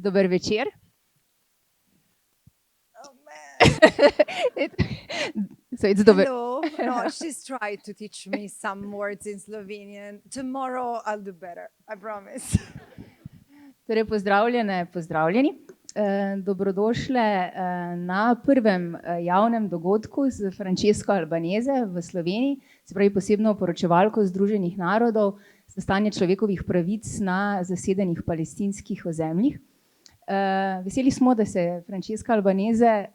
Dober večer. Oh man. So it's dober. Hello. No, she's tried to teach me some words in Slovenian. Tomorrow I'll do better. I promise. Torej, pozdravljene, pozdravljeni. Dobrodošle na prvem javnem dogodku z Francesco Albanese v Sloveniji, se pravi posebno poročevalko Združenih narodov za stanje človekovih pravic na zasedenih palestinskih ozemljih. Veseli smo, da se je Francesca Albanese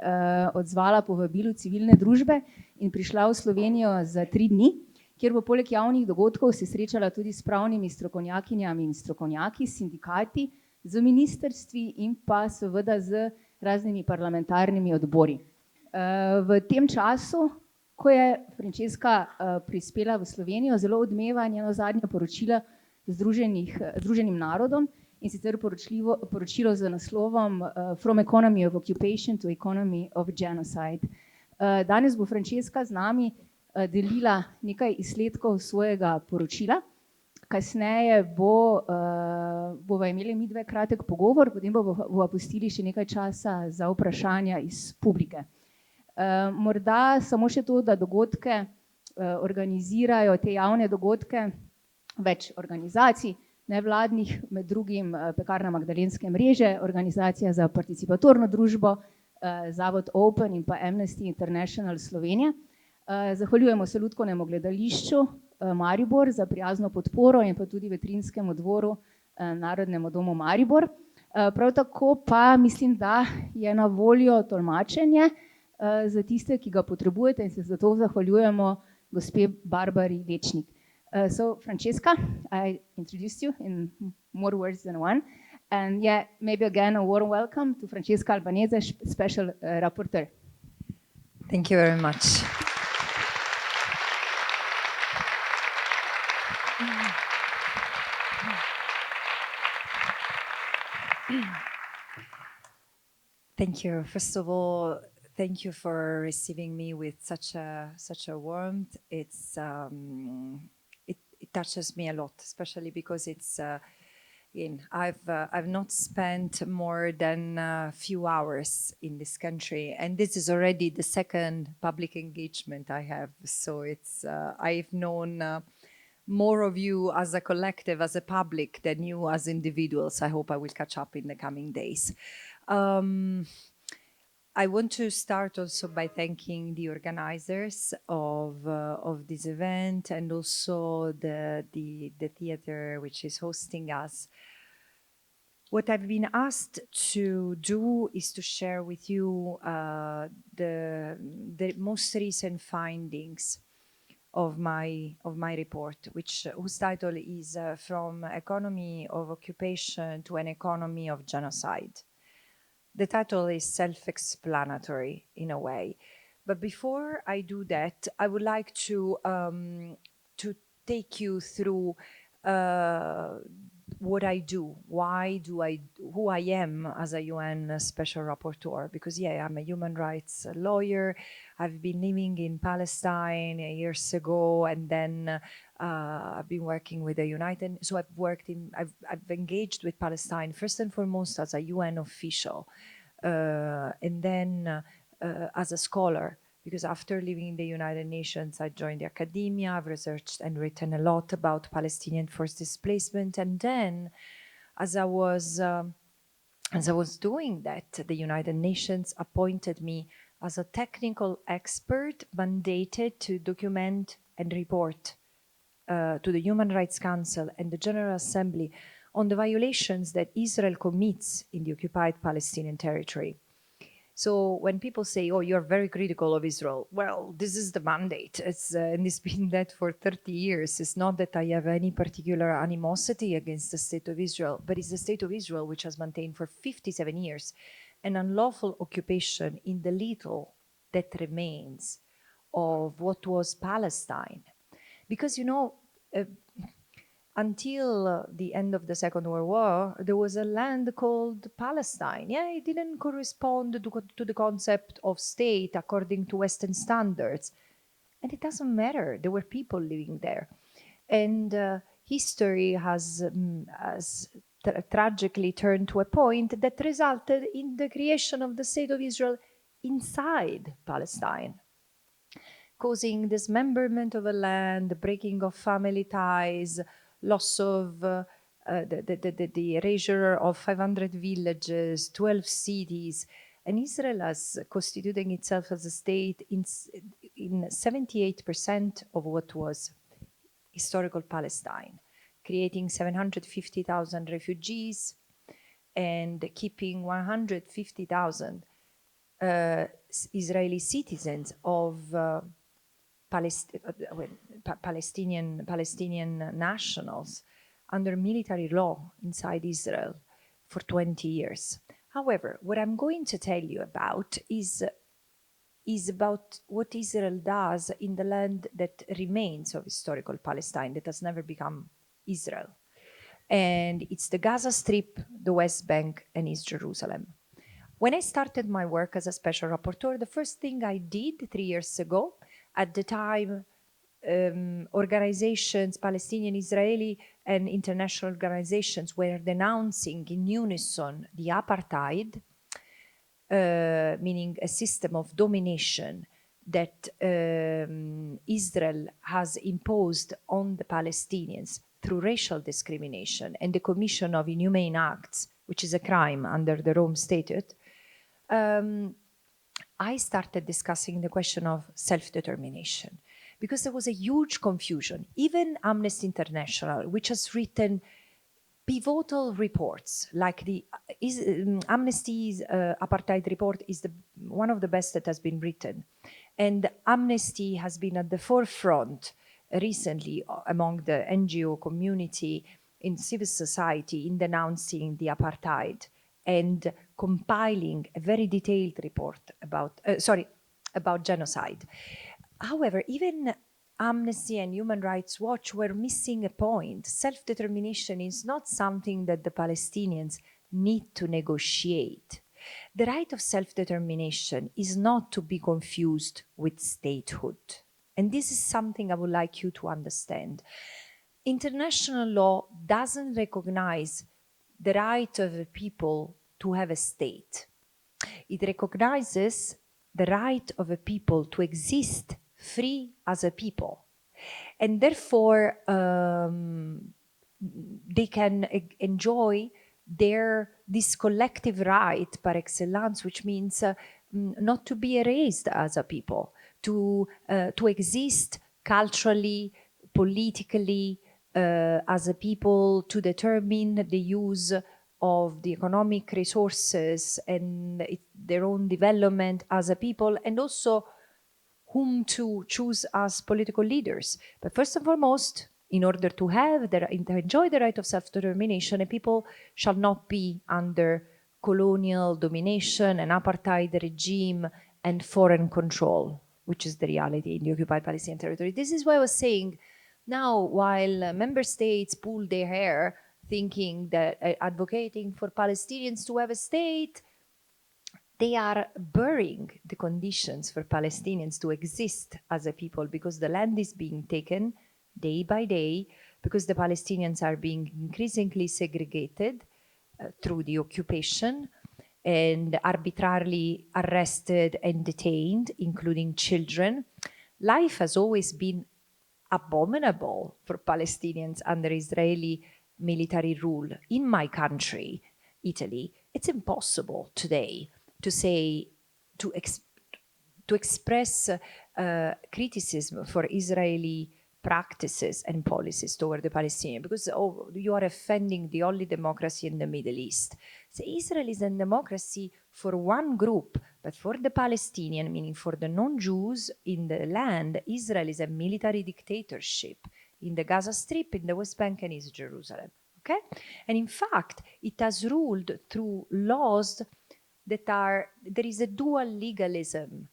odzvala povabilu civilne družbe in prišla v Slovenijo za 3 dni, kjer bo poleg javnih dogodkov se srečala tudi s pravnimi strokovnjakinjami in strokovnjaki, sindikati, z ministrstvi in pa seveda z raznimi parlamentarnimi odbori. V tem času, ko je Francesca prispela v Slovenijo, zelo odmeva njeno zadnje poročilo Združenim narodom, in sicer poročilo z naslovom From Economy of Occupation to Economy of Genocide. Danes bo Francesca z nami delila nekaj izsledkov svojega poročila. Kasneje bova imeli mi dve kratek pogovor, potem bova pustili še nekaj časa za vprašanja iz publike. Morda samo še to, da dogodke organizirajo, te javne dogodke, več organizacij, nevladnih, med drugim Pekarna Magdalenske mreže, Organizacija za participatorno družbo, Zavod Open in pa Amnesty International Slovenija. Zahvaljujemo se Lutkovnemu gledališču Maribor za prijazno podporo in pa tudi vetrinskemu dvoru Narodnemu domu Maribor. Prav tako pa mislim, da je na voljo tolmačenje za tiste, ki ga potrebujete, in se zato zahvaljujemo gospe Barbari Večnik. So Francesca, I introduced you in more words than one. And yeah, maybe again a warm welcome to Francesca Albanese, special rapporteur. Thank you very much. Thank you. First of all, thank you for receiving me with such a warmth. It touches me a lot, especially because it's I've not spent more than a few hours in this country, and this is already the second public engagement I have. So it's I've known more of you as a collective, as a public, than you as individuals. I hope I will catch up in the coming days. I want to start also by thanking the organizers of this event, and also the theater which is hosting us. What I've been asked to do is to share with you the most recent findings of my report, whose title is From Economy of Occupation to an Economy of Genocide. The title is self-explanatory in a way, but before I do that, I would like to take you through what I do, who I am as a UN Special Rapporteur. Because yeah, I'm a human rights lawyer. I've been living in Palestine years ago, and then I've been working with the United. So I've engaged with Palestine first and foremost as a UN official, and then as a scholar. Because after living in the United Nations, I joined the academia. I've researched and written a lot about Palestinian forced displacement. And then, as I was doing that, the United Nations appointed me as a technical expert mandated to document and report to the Human Rights Council and the General Assembly on the violations that Israel commits in the occupied Palestinian territory. So when people say, oh, you're very critical of Israel, well, this is the mandate. And it's been that for 30 years. It's not that I have any particular animosity against the state of Israel, but it's the state of Israel which has maintained for 57 years an unlawful occupation in the little that remains of what was Palestine. Because, you know, until the end of the Second World War, there was a land called Palestine. Yeah, it didn't correspond to the concept of state according to Western standards. And it doesn't matter. There were people living there. And history has tragically turned to a point that resulted in the creation of the State of Israel inside Palestine, causing dismemberment of a land, the breaking of family ties, loss of the erasure of 500 villages, 12 cities, and Israel as constituting itself as a state in 78% of what was historical Palestine, creating 750,000 refugees and keeping 150,000 Israeli citizens of Palestinian nationals under military law inside Israel for 20 years. However, what I'm going to tell you about is about what Israel does in the land that remains of historical Palestine, that has never become Israel. And it's the Gaza Strip, the West Bank, and East Jerusalem. When I started my work as a special rapporteur, the first thing I did 3 years ago, at the time, organizations, Palestinian, Israeli, and international organizations were denouncing in unison the apartheid, meaning a system of domination that Israel has imposed on the Palestinians through racial discrimination and the commission of inhumane acts, which is a crime under the Rome Statute. I started discussing the question of self-determination because there was a huge confusion. Even Amnesty International, which has written pivotal reports, like the Amnesty's apartheid report is one of the best that has been written. And Amnesty has been at the forefront recently among the NGO community in civil society in denouncing the apartheid and compiling a very detailed report about genocide. However, even Amnesty and Human Rights Watch were missing a point. Self-determination is not something that the Palestinians need to negotiate. The right of self-determination is not to be confused with statehood. And this is something I would like you to understand. International law doesn't recognize the right of a people to have a state. It recognizes the right of a people to exist free as a people. And therefore, they can enjoy this collective right par excellence, which means not to be erased as a people, to exist culturally, politically, as a people, to determine the use of the economic resources and their own development as a people, and also whom to choose as political leaders. But first and foremost, in order to enjoy the right of self-determination, a people shall not be under colonial domination, an apartheid regime, and foreign control, which is the reality in the occupied Palestinian territory. This is why I was saying, now, while member states pull their hair, thinking that advocating for Palestinians to have a state, they are burying the conditions for Palestinians to exist as a people, because the land is being taken day by day, because the Palestinians are being increasingly segregated through the occupation and arbitrarily arrested and detained, including children. Life has always been abominable for Palestinians under Israeli military rule. In my country, Italy, it's impossible today to express criticism for Israeli practices and policies toward the Palestinians, because you are offending the only democracy in the Middle East. So Israel is a democracy for one group, but for the Palestinian, meaning for the non-Jews in the land, Israel is a military dictatorship in the Gaza Strip, in the West Bank, and East Jerusalem. Okay? And in fact, it has ruled through laws there is a dual legalism.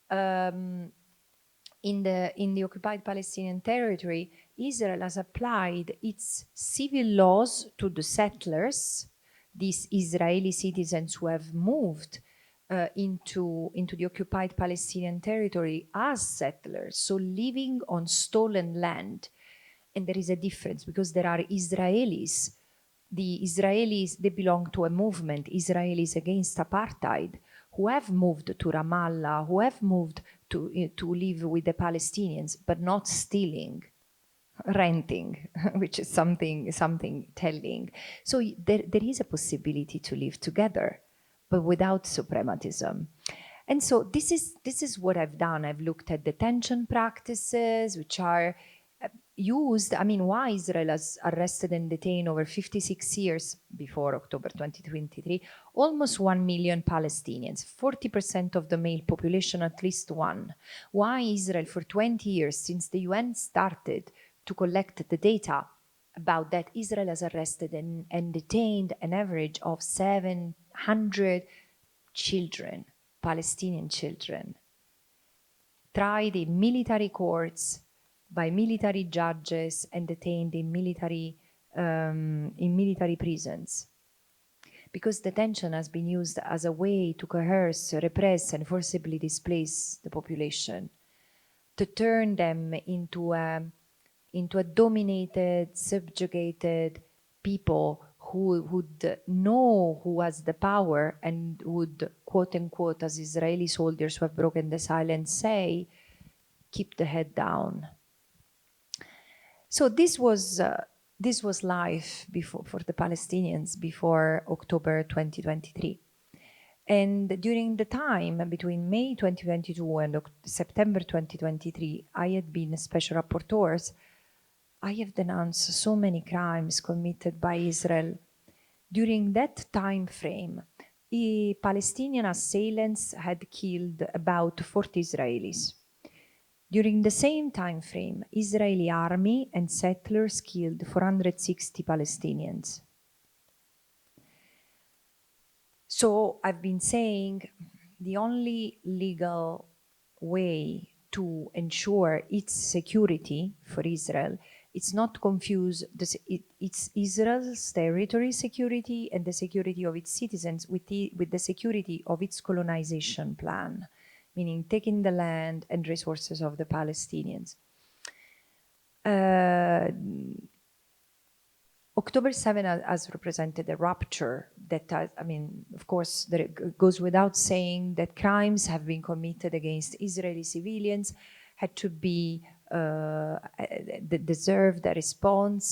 In the occupied Palestinian territory, Israel has applied its civil laws to the settlers, these Israeli citizens who have moved into the occupied Palestinian territory as settlers, so living on stolen land. And there is a difference, because there are Israelis the Israelis, they belong to a movement, Israelis Against Apartheid, who have moved to Ramallah, who have moved to live with the Palestinians, but not stealing, renting, which is something telling. So there is a possibility to live together, but without suprematism. And so this is what I've done. I've looked at detention practices, which are used. I mean, why Israel has arrested and detained over 56 years before October 2023, almost 1 million Palestinians, 40% of the male population, at least one. Why Israel for 20 years, since the UN started to collect the data about that, Israel has arrested and detained an average of 700 children, Palestinian children, tried in military courts by military judges and detained in military prisons. Because detention has been used as a way to coerce, repress, and forcibly displace the population, to turn them into a dominated, subjugated people who would know who has the power and would, quote unquote, as Israeli soldiers who have broken the silence say, keep the head down. So this was life for the Palestinians before October 2023. And during the time between May 2022 and September 2023, I had been a special rapporteur. I have denounced so many crimes committed by Israel. During that time frame, the Palestinian assailants had killed about 40 Israelis. During the same time frame, Israeli army and settlers killed 460 Palestinians. So I've been saying the only legal way to ensure its security for Israel, it's not confuse it's Israel's territory security and the security of its citizens with the security of its colonization plan, meaning taking the land and resources of the Palestinians. October 7 has represented a rupture that, of course, it goes without saying that crimes have been committed against Israeli civilians, had to be deserved a response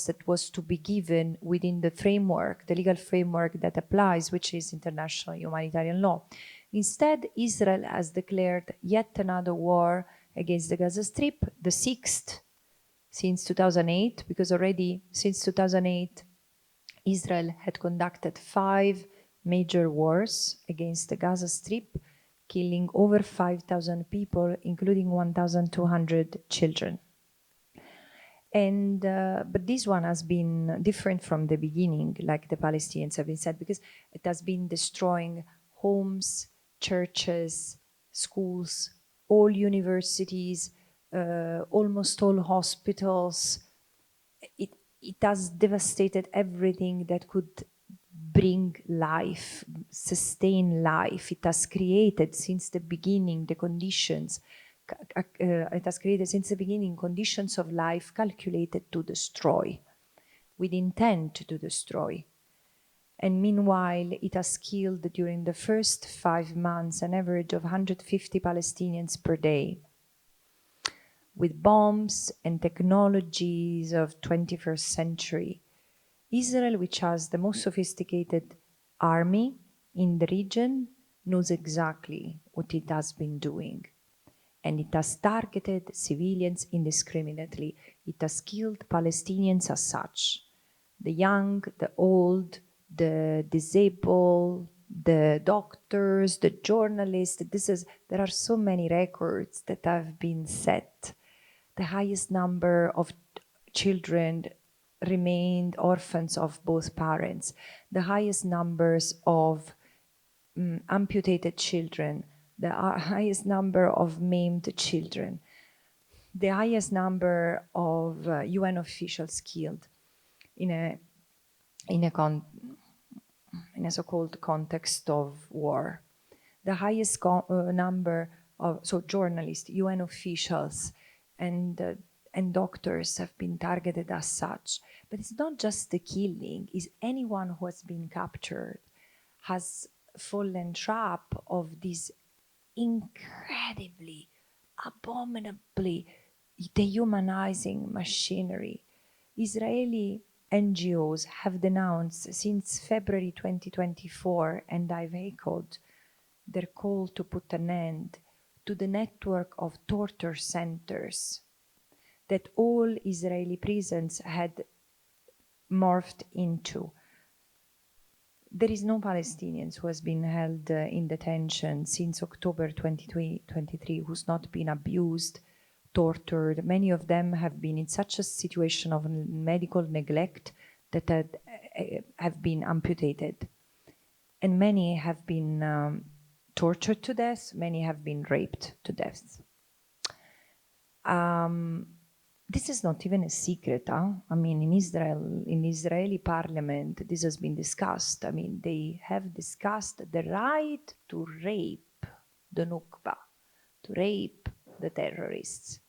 that was to be given within the framework, the legal framework that applies, which is international humanitarian law. Instead, Israel has declared yet another war against the Gaza Strip, the sixth since 2008, because already since 2008, Israel had conducted 5 major wars against the Gaza Strip, killing over 5,000 people, including 1,200 children. And but this one has been different from the beginning, like the Palestinians have been said, because it has been destroying homes, churches, schools, all universities, almost all hospitals. It has devastated everything that could bring life, sustain life. It has created since the beginning the conditions. It has created since the beginning conditions of life calculated to destroy, with intent to destroy. And meanwhile, it has killed during the first 5 months an average of 150 Palestinians per day, with bombs and technologies of 21st century. Israel, which has the most sophisticated army in the region, knows exactly what it has been doing. And it has targeted civilians indiscriminately. It has killed Palestinians as such. The young, the old, the disabled, the doctors, the journalists. There are so many records that have been set. The highest number of children remained orphans of both parents. The highest numbers of amputated children. The highest number of maimed children. The highest number of UN officials killed in a so-called context of war. The highest number of journalists, UN officials, and and doctors have been targeted as such. But it's not just the killing, it's anyone who has been captured has fallen trap of this incredibly, abominably dehumanizing machinery. Israeli NGOs have denounced since February 2024, and I've echoed their call to put an end to the network of torture centers that all Israeli prisons had morphed into. There is no Palestinian who has been held in detention since October 2023 who's not been abused, tortured. Many of them have been in such a situation of medical neglect that have been amputated. And many have been tortured to death, many have been raped to death. This is not even a secret. I mean, in Israel, in the Israeli parliament, this has been discussed. I mean, they have discussed the right to rape the Nukba, to rape the terrorists.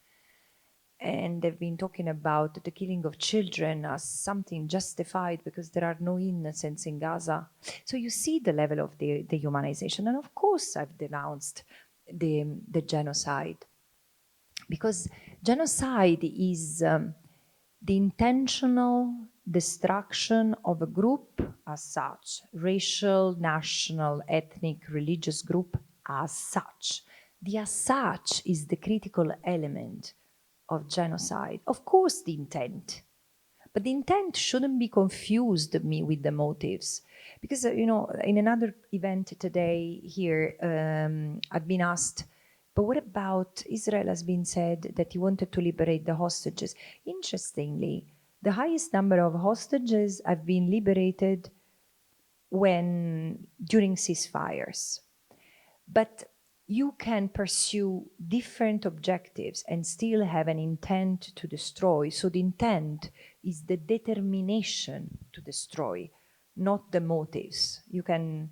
And they've been talking about the killing of children as something justified because there are no innocents in Gaza. So you see the level of the dehumanization. And of course, I've denounced the genocide. Because genocide is the intentional destruction of a group as such, racial, national, ethnic, religious group as such. The as such is the critical element of genocide. Of course, the intent. But the intent shouldn't be confused with the motives. Because, you know, in another event today here, I've been asked, but what about Israel has been said that he wanted to liberate the hostages? Interestingly, the highest number of hostages have been liberated during ceasefires. But you can pursue different objectives and still have an intent to destroy. So the intent is the determination to destroy, not the motives. You can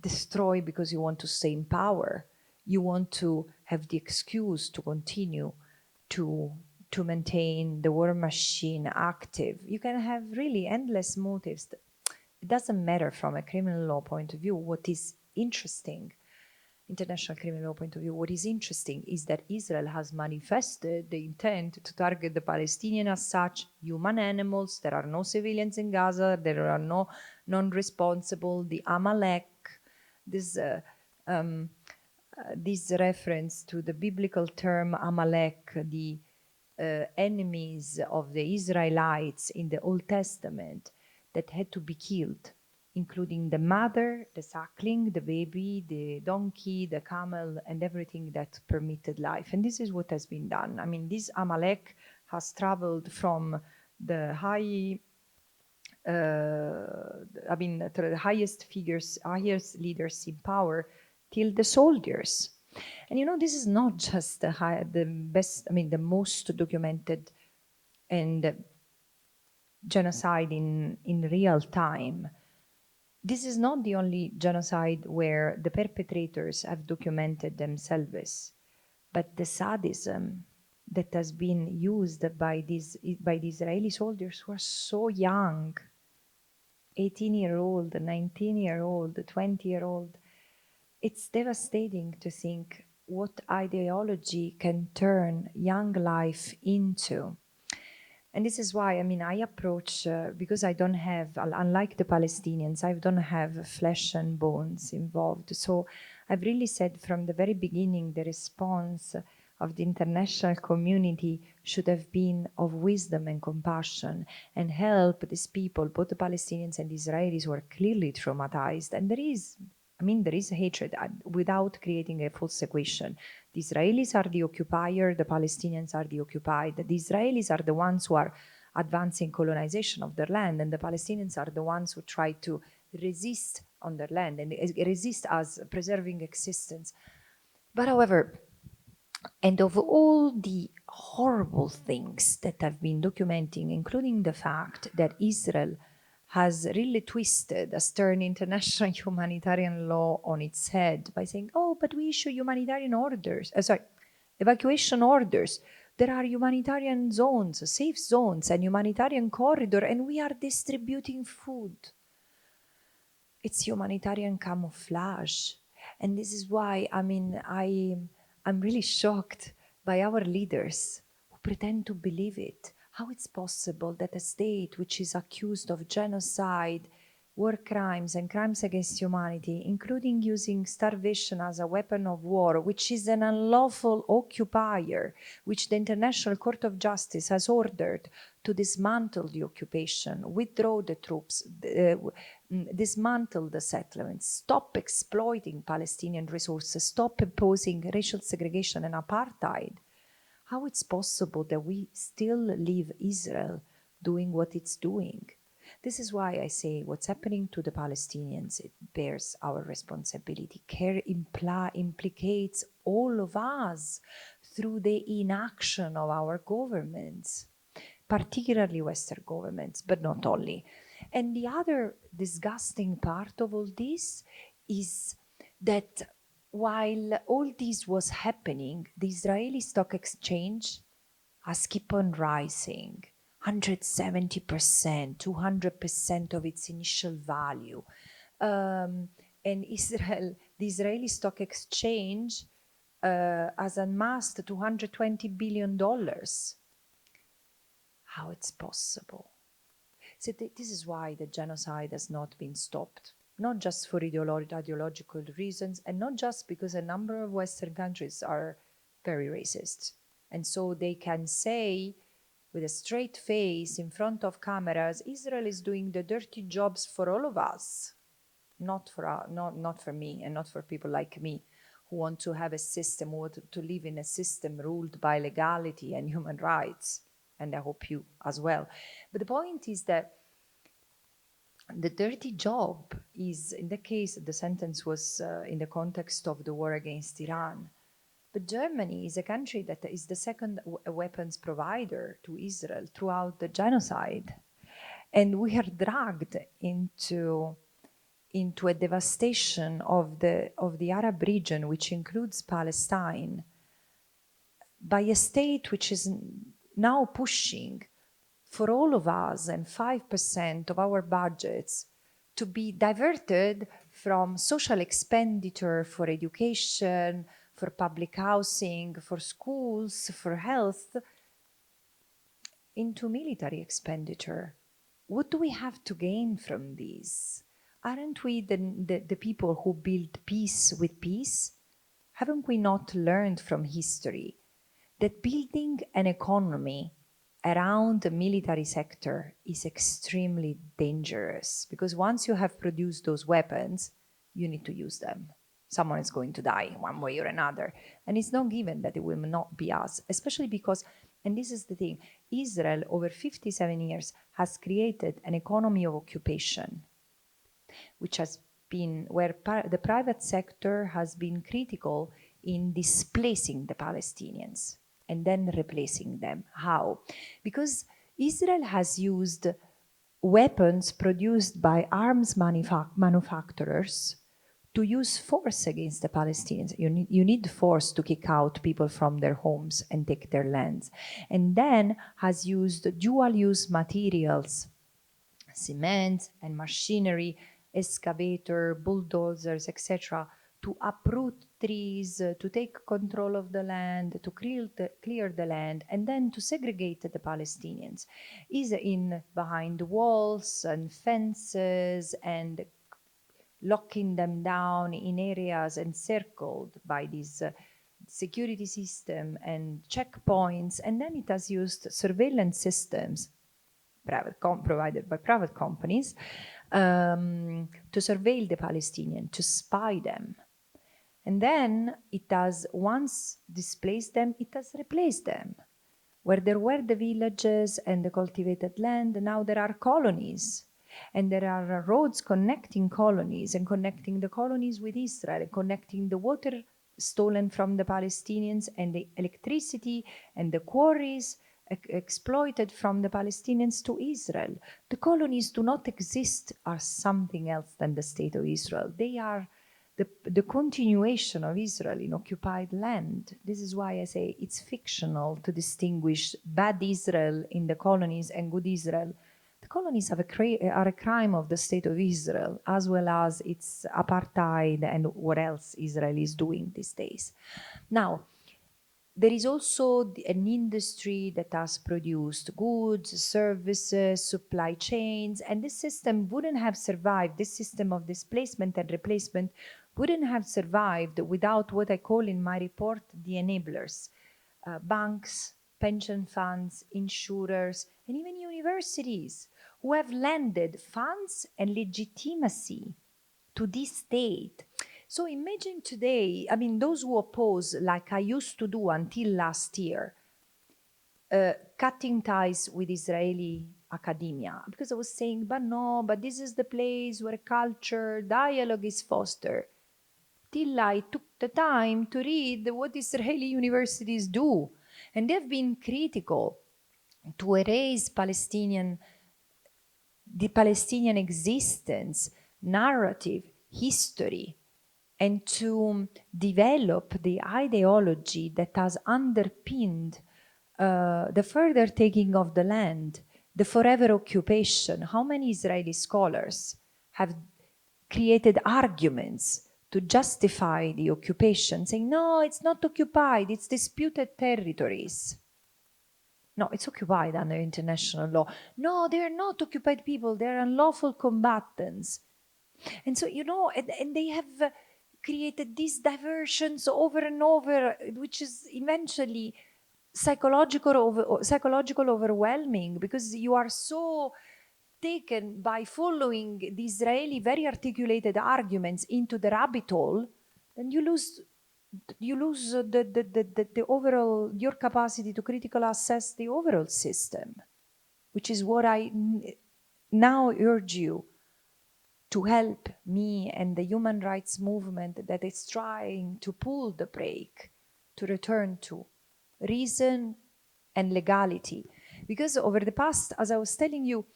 destroy because you want to stay in power. You want to have the excuse to continue to maintain the war machine active. You can have really endless motives. It doesn't matter from a criminal law point of view. What is interesting, international criminal law point of view, what is interesting is that Israel has manifested the intent to target the Palestinians as such, human animals. There are no civilians in Gaza. There are no non-responsible. The Amalek, this reference to the biblical term Amalek, the enemies of the Israelites in the Old Testament that had to be killed, including the mother, the suckling, the baby, the donkey, the camel, and everything that permitted life. And this is what has been done. I mean, this Amalek has traveled from the to the highest figures, highest leaders in power, till the soldiers. And you know, this is not just the best, I mean, the most documented and genocide in real time. This is not the only genocide where the perpetrators have documented themselves, but the sadism that has been used by the Israeli soldiers who are so young, 18-year-old, 19-year-old, 20-year-old. It's devastating to think what ideology can turn young life into. And this is why, I mean, I approach, because I don't have, unlike the Palestinians, I don't have flesh and bones involved. So I've really said from the very beginning, the response of the international community should have been of wisdom and compassion and help these people, both the Palestinians and the Israelis, who are clearly traumatized. And there is hatred without creating a false equation. The Israelis are the occupier, the Palestinians are the occupied. The Israelis are the ones who are advancing colonization of their land, and the Palestinians are the ones who try to resist on their land and resist as preserving existence. But however, and of all the horrible things that I've been documenting, including the fact that Israel has really twisted, has turned international humanitarian law on its head by saying, oh, but we issue humanitarian orders, evacuation orders There are humanitarian zones, safe zones, and humanitarian corridor, and we are distributing food. It's humanitarian camouflage. And this is why, I'm really shocked by our leaders who pretend to believe it. How it's possible that a state which is accused of genocide, war crimes and crimes against humanity, including using starvation as a weapon of war, which is an unlawful occupier, which the International Court of Justice has ordered to dismantle the occupation, withdraw the troops, dismantle the settlements, stop exploiting Palestinian resources, stop imposing racial segregation and apartheid. How it's possible that we still leave Israel doing what it's doing? This is why I say what's happening to the Palestinians, it bears our responsibility. Care implicates all of us through the inaction of our governments, particularly Western governments, but not only. And the other disgusting part of all this is that while all this was happening, the Israeli stock exchange has kept on rising. 170%, 200% of its initial value. And the Israeli stock exchange has amassed $220 billion. How it's possible? So this is why the genocide has not been stopped. Not just for ideological reasons, and not just because a number of Western countries are very racist. And so they can say, with a straight face in front of cameras, Israel is doing the dirty jobs for all of us, not for me and not for people like me who want to have a system, who want to live in a system ruled by legality and human rights, and I hope you as well. But the point is that the dirty job is, in the case, the sentence was in the context of the war against Iran. But Germany is a country that is the second weapons provider to Israel throughout the genocide. And we are dragged into a devastation of the Arab region, which includes Palestine, by a state which is now pushing for all of us and 5% of our budgets to be diverted from social expenditure for education, for public housing, for schools, for health, into military expenditure. What do we have to gain from this? Aren't we the people who build peace with peace? Haven't we not learned from history that building an economy around the military sector is extremely dangerous? Because once you have produced those weapons, you need to use them. Someone is going to die one way or another. And it's not given that it will not be us, especially because, and this is the thing, Israel over 57 years has created an economy of occupation, which has been where the private sector has been critical in displacing the Palestinians and then replacing them. How? Because Israel has used weapons produced by arms manufacturers to use force against the Palestinians. You need force to kick out people from their homes and take their lands. And then has used dual-use materials, cement and machinery, excavator, bulldozers, etc., to uproot trees, to take control of the land, to clear the land, and then to segregate the Palestinians, either behind walls and fences and locking them down in areas encircled by this security system and checkpoints. And then it has used surveillance systems provided by private companies to surveil the Palestinians, to spy them. And then it has, once displaced them, it has replaced them. Where there were the villages and the cultivated land, now there are colonies. And there are roads connecting colonies and connecting the colonies with Israel, and connecting the water stolen from the Palestinians and the electricity and the quarries exploited from the Palestinians to Israel. The colonies do not exist as something else than the state of Israel. They are the continuation of Israel in occupied land. This is why I say it's fictional to distinguish bad Israel in the colonies and good Israel. The colonies are a crime of the state of Israel, as well as its apartheid and what else Israel is doing these days. Now, there is also an industry that has produced goods, services, supply chains, and this system wouldn't have survived, this system of displacement and replacement wouldn't have survived without what I call in my report the enablers. Banks, pension funds, insurers, and even universities who have lended funds and legitimacy to this state. So imagine today, I mean, those who oppose, like I used to do until last year, cutting ties with Israeli academia, because I was saying, but no, but this is the place where culture, dialogue is fostered. Till I took the time to read what Israeli universities do. And they've been critical to erase the Palestinian existence, narrative, history, and to develop the ideology that has underpinned the further taking of the land, the forever occupation. How many Israeli scholars have created arguments to justify the occupation, saying, no, it's not occupied, it's disputed territories. No, it's occupied under international law. No, they're not occupied people, they're unlawful combatants. And so, you know, and they have created these diversions over and over, which is eventually psychological overwhelming, because you are so taken by following the Israeli very articulated arguments into the rabbit hole, then you lose the overall, your capacity to critically assess the overall system, which is what I now urge you to help me and the human rights movement that is trying to pull the brake to return to reason and legality. Because over the past, as I was telling you,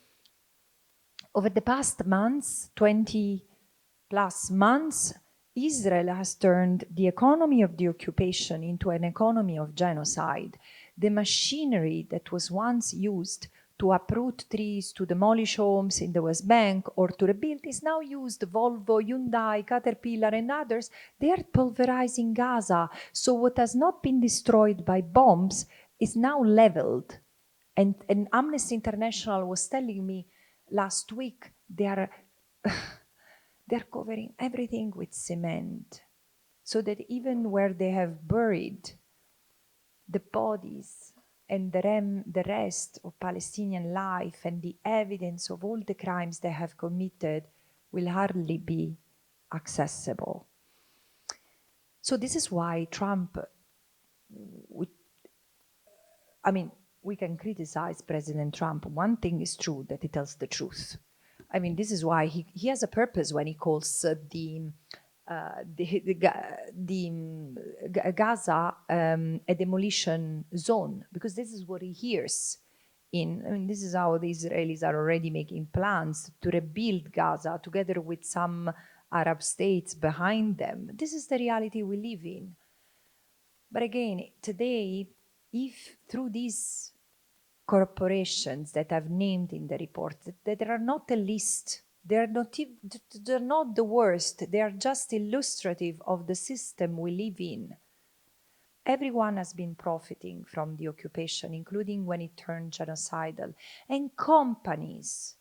over the past months, 20 plus months, Israel has turned the economy of the occupation into an economy of genocide. The machinery that was once used to uproot trees, to demolish homes in the West Bank, or to rebuild is now used. Volvo, Hyundai, Caterpillar, and others, they are pulverizing Gaza. So what has not been destroyed by bombs is now leveled. And Amnesty International was telling me last week they're covering everything with cement, so that even where they have buried the bodies and the rest of Palestinian life and the evidence of all the crimes they have committed will hardly be accessible. So this is why Trump, we can criticize President Trump. One thing is true, that he tells the truth. I mean, this is why he has a purpose when he calls Gaza a demolition zone, because this is what he hears. This is how the Israelis are already making plans to rebuild Gaza together with some Arab states behind them. This is the reality we live in. But again, today, if through these corporations that I've named in the report, that there are not a list, they're not the worst, they are just illustrative of the system we live in. Everyone has been profiting from the occupation, including when it turned genocidal. And companies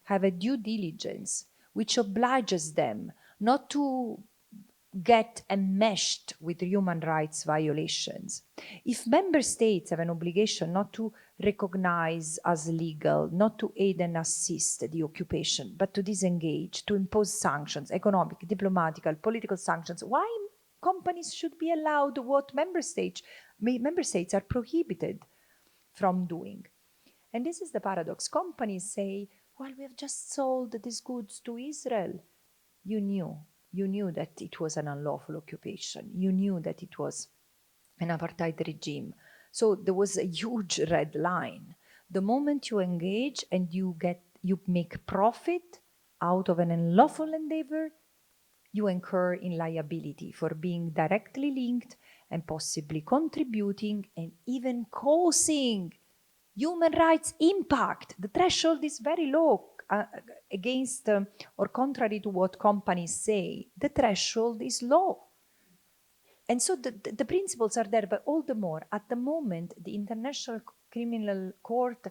have a due diligence which obliges them not to get enmeshed with human rights violations. If member states have an obligation not to recognize as legal, not to aid and assist the occupation, but to disengage, to impose sanctions, economic, diplomatic, political sanctions, why companies should be allowed what member states are prohibited from doing? And this is the paradox. Companies say, well, we have just sold these goods to Israel. You knew that it was an unlawful occupation. You knew that it was an apartheid regime. So there was a huge red line. The moment you engage and you make profit out of an unlawful endeavor, you incur in liability for being directly linked and possibly contributing and even causing human rights impact. The threshold is very low against or contrary to what companies say. The threshold is low. And so the principles are there, but all the more, at the moment, the International Criminal Court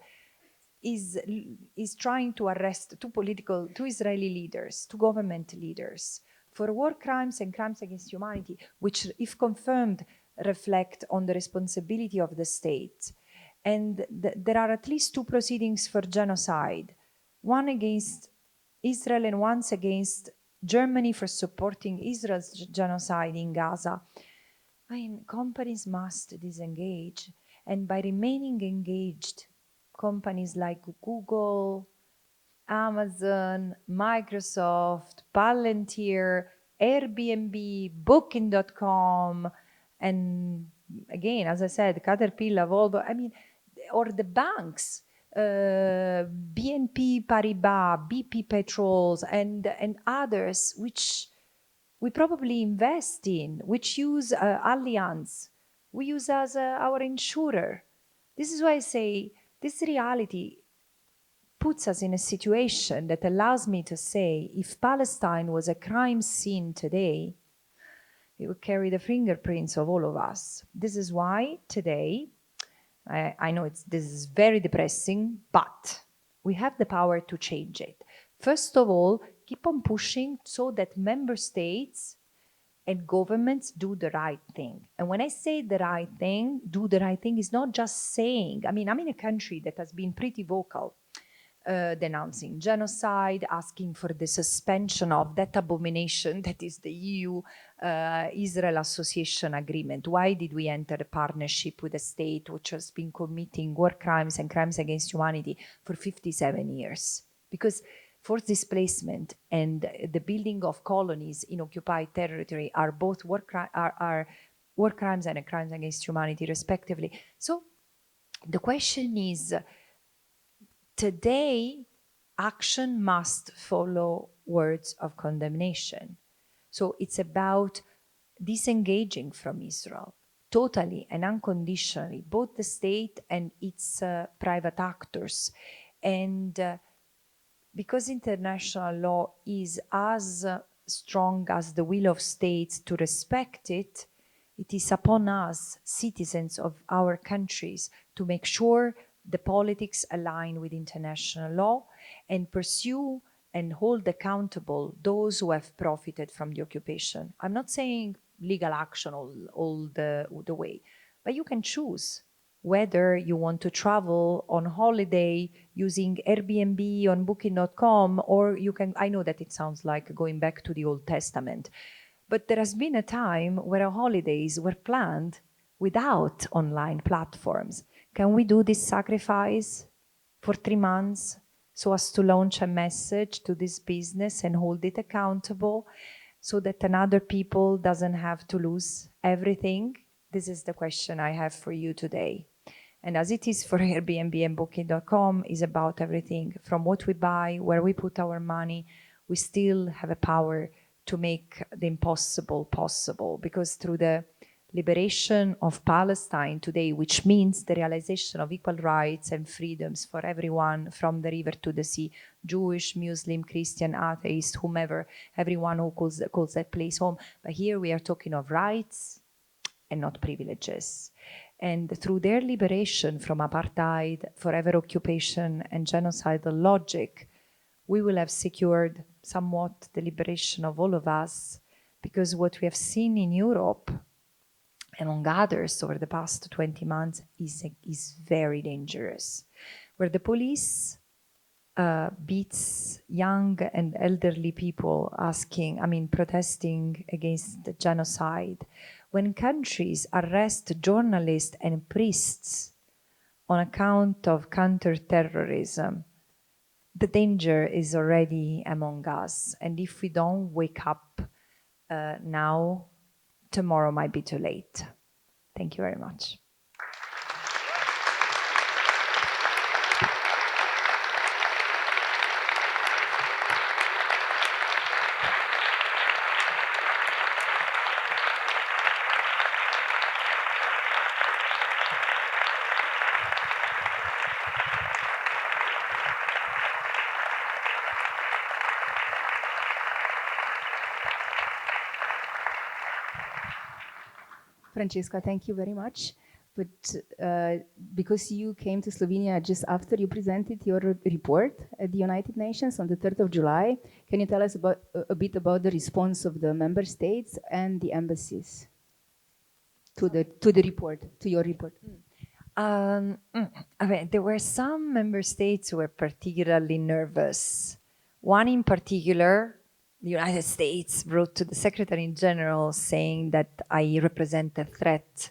is trying to arrest two Israeli leaders, two government leaders, for war crimes and crimes against humanity, which, if confirmed, reflect on the responsibility of the state. And there are at least two proceedings for genocide, one against Israel and one against Germany for supporting Israel's genocide in Gaza. I mean, companies must disengage, and by remaining engaged, companies like Google, Amazon, Microsoft, Palantir, Airbnb, Booking.com, and again, as I said, Caterpillar, Volvo, I mean, or the banks, BNP Paribas, BP Petrols, and others, which we probably invest in, which use Allianz, we use as our insurer. This is why I say this reality puts us in a situation that allows me to say, if Palestine was a crime scene today, it would carry the fingerprints of all of us. This is why today, I know this is very depressing, but we have the power to change it. First of all, keep on pushing so that member states and governments do the right thing. And when I say the right thing, do the right thing is not just saying, I mean, I'm in a country that has been pretty vocal, denouncing genocide, asking for the suspension of that abomination that is the EU-Israel Association Agreement. Why did we enter a partnership with a state which has been committing war crimes and crimes against humanity for 57 years? Because forced displacement and the building of colonies in occupied territory are both war crimes and crimes against humanity, respectively. So the question is, today, action must follow words of condemnation. So it's about disengaging from Israel, totally and unconditionally, both the state and its private actors. And because international law is as strong as the will of states to respect it, it is upon us, citizens of our countries, to make sure the politics align with international law and pursue and hold accountable those who have profited from the occupation. I'm not saying legal action all the way, but you can choose whether you want to travel on holiday using Airbnb on Booking.com, or you can, I know that it sounds like going back to the Old Testament, but there has been a time where our holidays were planned without online platforms. Can we do this sacrifice for 3 months so as to launch a message to this business and hold it accountable so that another people doesn't have to lose everything? This is the question I have for you today. And as it is for Airbnb and Booking.com, is about everything from what we buy, where we put our money. We still have a power to make the impossible possible, because through the liberation of Palestine today, which means the realization of equal rights and freedoms for everyone from the river to the sea, Jewish, Muslim, Christian, atheist, whomever, everyone who calls that place home. But here we are talking of rights and not privileges. And through their liberation from apartheid, forever occupation, and genocidal logic, we will have secured somewhat the liberation of all of us, because what we have seen in Europe, among others, over the past 20 months is very dangerous, where the police beats young and elderly people protesting against the genocide, when countries arrest journalists and priests on account of counter-terrorism. The danger is already among us, and if we don't wake up now, tomorrow might be too late. Thank you very much. Francesca, thank you very much. But because you came to Slovenia just after you presented your report at the United Nations on the 3rd of July, can you tell us a bit about the response of the member states and the embassies to the report, to your report? There were some member states who were particularly nervous. One in particular, the United States, wrote to the Secretary General saying that I represent a threat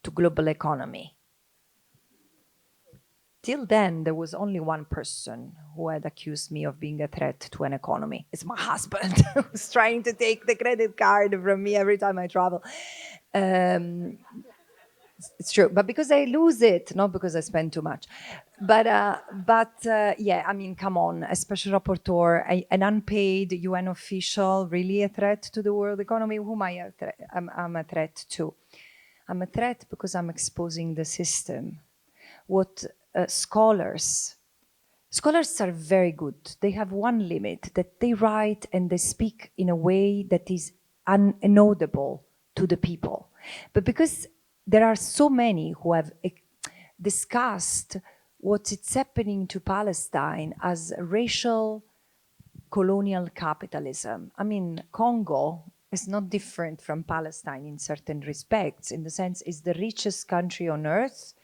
to global economy. Till then, there was only one person who had accused me of being a threat to an economy. It's my husband, who's trying to take the credit card from me every time I travel. It's true, but because I lose it, not because I spend too much. But yeah, I mean, come on, a special rapporteur, an unpaid UN official, really a threat to the world economy? Whom I'm a threat to? I'm a threat because I'm exposing the system. What scholars are very good. They have one limit, that they write and they speak in a way that is inaudible to the people. But because there are so many who have discussed what is happening to Palestine as racial colonial capitalism. I mean, Congo is not different from Palestine in certain respects, in the sense it's the richest country on earth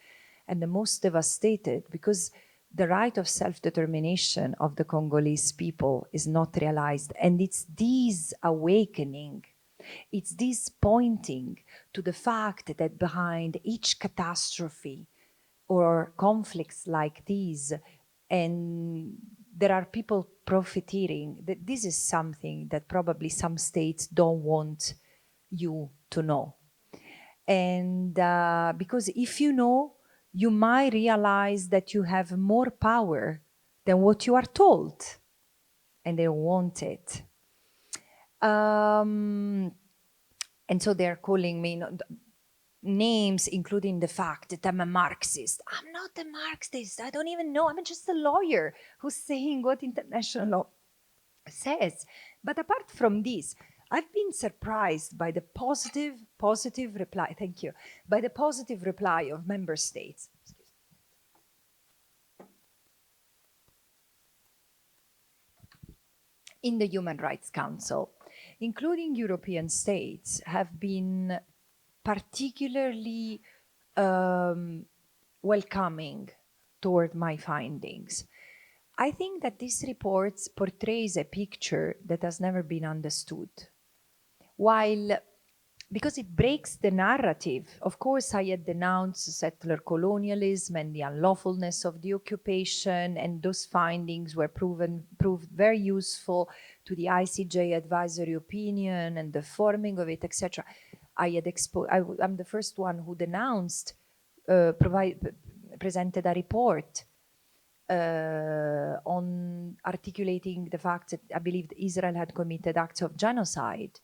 and the most devastated, because the right of self-determination of the Congolese people is not realized. And it's this awakening, it's this pointing to the fact that behind each catastrophe or conflicts like these, and there are people profiteering, that this is something that probably some states don't want you to know. And because if you know, you might realize that you have more power than what you are told, and they want it. And so they're calling me names, including the fact that I'm a Marxist. I'm not a Marxist. I don't even know. I'm just a lawyer who's saying what international law says. But apart from this, I've been surprised by the positive reply. Thank you. By the positive reply of member states. In the Human Rights Council, including European states, have been particularly welcoming toward my findings. I think that this report portrays a picture that has never been understood. Because it breaks the narrative. Of course, I had denounced settler colonialism and the unlawfulness of the occupation, and those findings were proved very useful to the ICJ advisory opinion and the forming of it, etc. I'm the first one who denounced, presented a report on articulating the fact that I believed Israel had committed acts of genocide.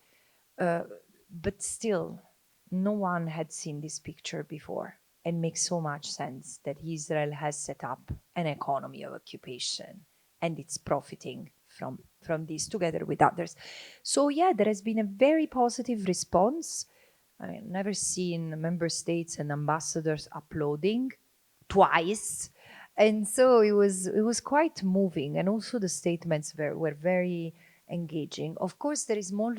But still, no one had seen this picture before. It makes so much sense that Israel has set up an economy of occupation, and it's profiting from this together with others. So yeah, there has been a very positive response. I've never seen member states and ambassadors applauding twice. And so it was quite moving, and also the statements were very engaging. Of course, there is more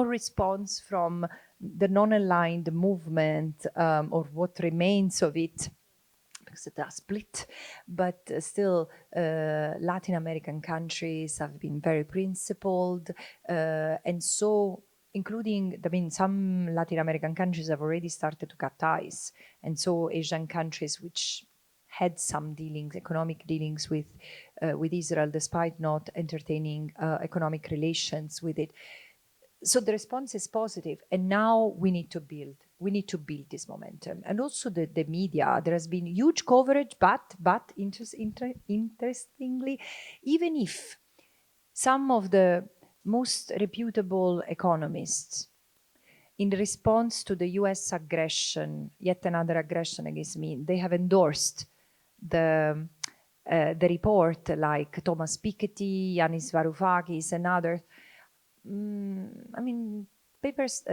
response from the non-aligned movement, or what remains of it, because it does split. But still, Latin American countries have been very principled, and so including, some Latin American countries have already started to cut ties, and so Asian countries which had some dealings, economic dealings with Israel, despite not entertaining economic relations with it. So the response is positive, and now we need to build this momentum. And also the media, there has been huge coverage, but interestingly, even if some of the most reputable economists, in response to the US aggression, yet another aggression against me, they have endorsed the report, like Thomas Piketty, Yanis Varoufakis, and others.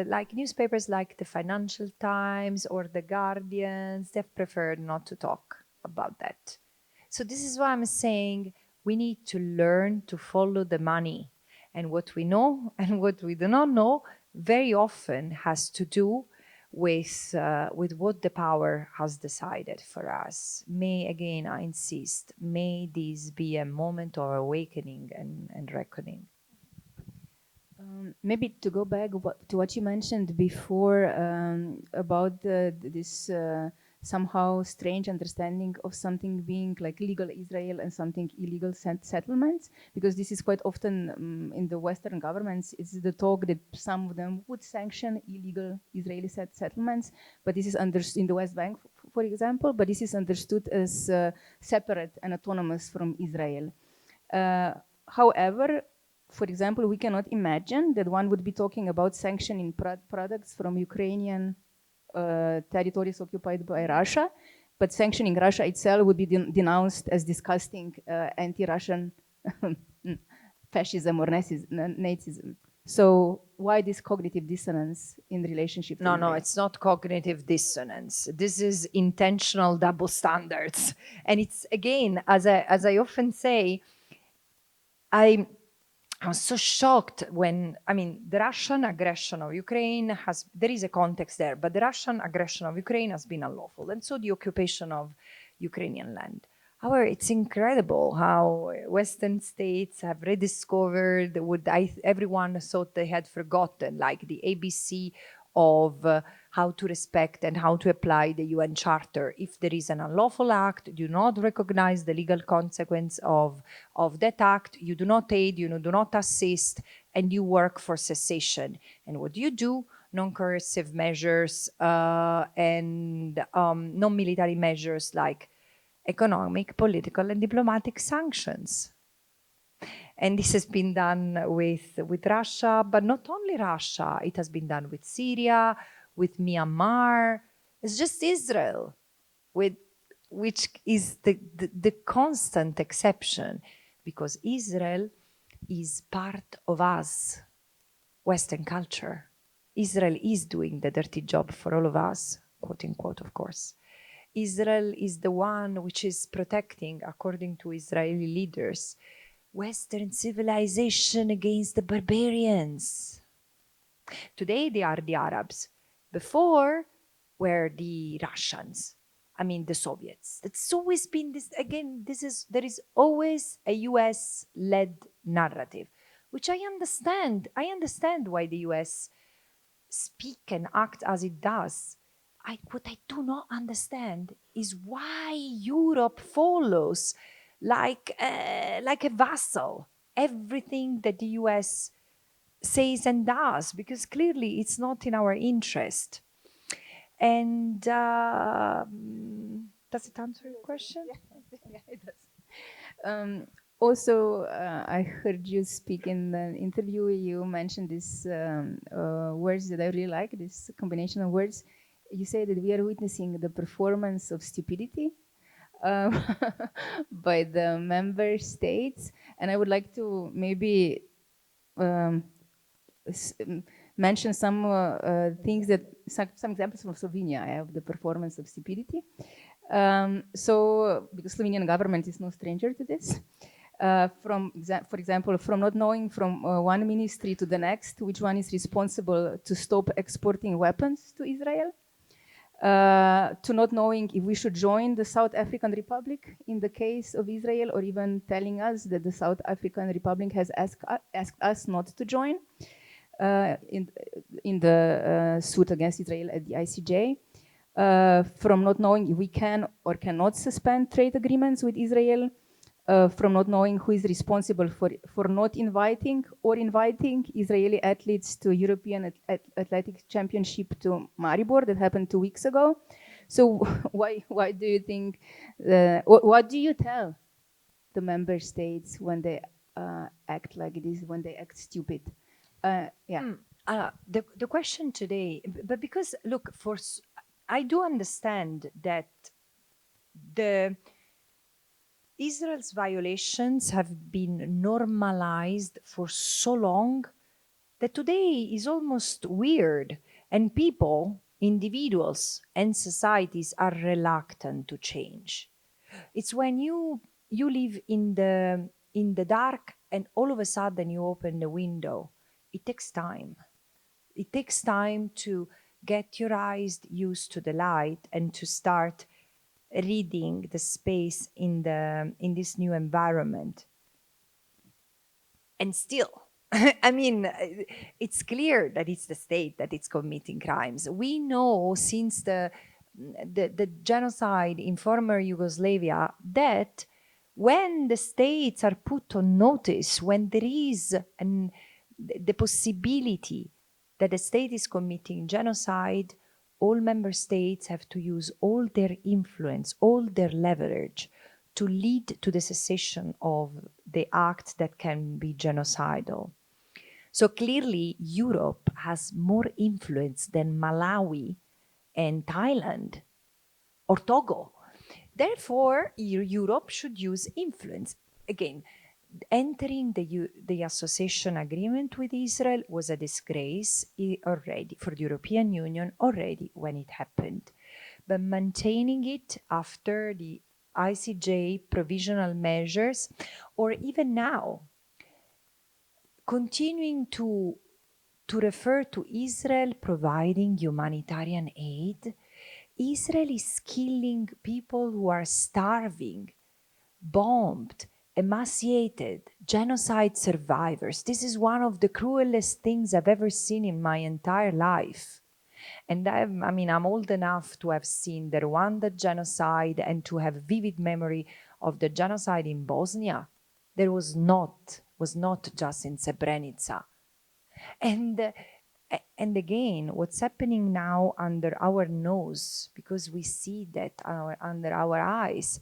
like newspapers like the Financial Times or the Guardians, they've preferred not to talk about that. So this is why I'm saying we need to learn to follow the money. And what we know and what we do not know very often has to do with what the power has decided for us. May, again, I insist, may this be a moment of awakening and reckoning. Maybe to go back to what you mentioned before about this somehow strange understanding of something being like legal Israel and something illegal settlements, because this is quite often in the Western governments, it's the talk that some of them would sanction illegal Israeli settlements, but this is understood in the West Bank, for example, but this is understood as separate and autonomous from Israel. However, for example, we cannot imagine that one would be talking about sanctioning products from Ukrainian territories occupied by Russia, but sanctioning Russia itself would be denounced as disgusting anti-Russian fascism or Nazism. So why this cognitive dissonance in relationship to No, it's not cognitive dissonance. This is intentional double standards. And it's, again, as I often say, I was so shocked when, the Russian aggression of Ukraine there is a context there, but the Russian aggression of Ukraine has been unlawful, and so the occupation of Ukrainian land. However, it's incredible how Western states have rediscovered what everyone thought they had forgotten, like the ABC of how to respect and how to apply the UN Charter. If there is an unlawful act, do not recognize the legal consequence of that act, you do not aid, you do not assist, and you work for cessation. And what do you do? Non-coercive measures and non-military measures like economic, political, and diplomatic sanctions. And this has been done with Russia, but not only Russia. It has been done with Syria, with Myanmar. It's just Israel, which is the constant exception, because Israel is part of us, Western culture. Israel is doing the dirty job for all of us, quote unquote, of course. Israel is the one which is protecting, according to Israeli leaders, Western civilization against the barbarians. Today they are the Arabs. Before were the Russians. The Soviets. It's always been this, again, there is always a US-led narrative, which I understand. I understand why the US speak and act as it does. What I do not understand is why Europe follows like a vassal everything that the US says and does, because clearly it's not in our interest. And does it answer your question? Yeah, it does. Also, I heard you speak in an interview. You mentioned these words that I really like, this combination of words. You say that we are witnessing the performance of stupidity by the member states. And I would like to maybe mention some things some examples from Slovenia. I have the performance of stupidity. So, because Slovenian government is no stranger to this. For example, from not knowing from one ministry to the next, which one is responsible to stop exporting weapons to Israel, to not knowing if we should join the South African Republic in the case of Israel, or even telling us that the South African Republic has asked us not to join in the suit against Israel at the ICJ. From not knowing if we can or cannot suspend trade agreements with Israel, from not knowing who is responsible for not inviting or inviting Israeli athletes to European Athletics Championship to Maribor that happened 2 weeks ago. So why do you think, what do you tell the member states when they act like this, when they act stupid? The question today, but because, look, I do understand that Israel's violations have been normalized for so long that today is almost weird, and people, individuals and societies are reluctant to change. It's when you live in the dark and all of a sudden you open the window. It takes time. It takes time to get your eyes used to the light and to start reading the space in this new environment. And still, I mean, it's clear that it's the state that is committing crimes. We know since the genocide in former Yugoslavia that when the states are put on notice, when there is the possibility that a state is committing genocide, all member states have to use all their influence, all their leverage to lead to the cessation of the act that can be genocidal. So clearly, Europe has more influence than Malawi and Thailand or Togo. Therefore, Europe should use influence. Again, entering the association agreement with Israel was a disgrace already for the European Union already when it happened. But maintaining it after the ICJ provisional measures, or even now, continuing to refer to Israel providing humanitarian aid, Israel is killing people who are starving, bombed, emaciated, genocide survivors. This is one of the cruelest things I've ever seen in my entire life. And I'm old enough to have seen the Rwanda genocide and to have vivid memory of the genocide in Bosnia. There was not just in Srebrenica. And again, what's happening now under our nose, because we see that under our eyes,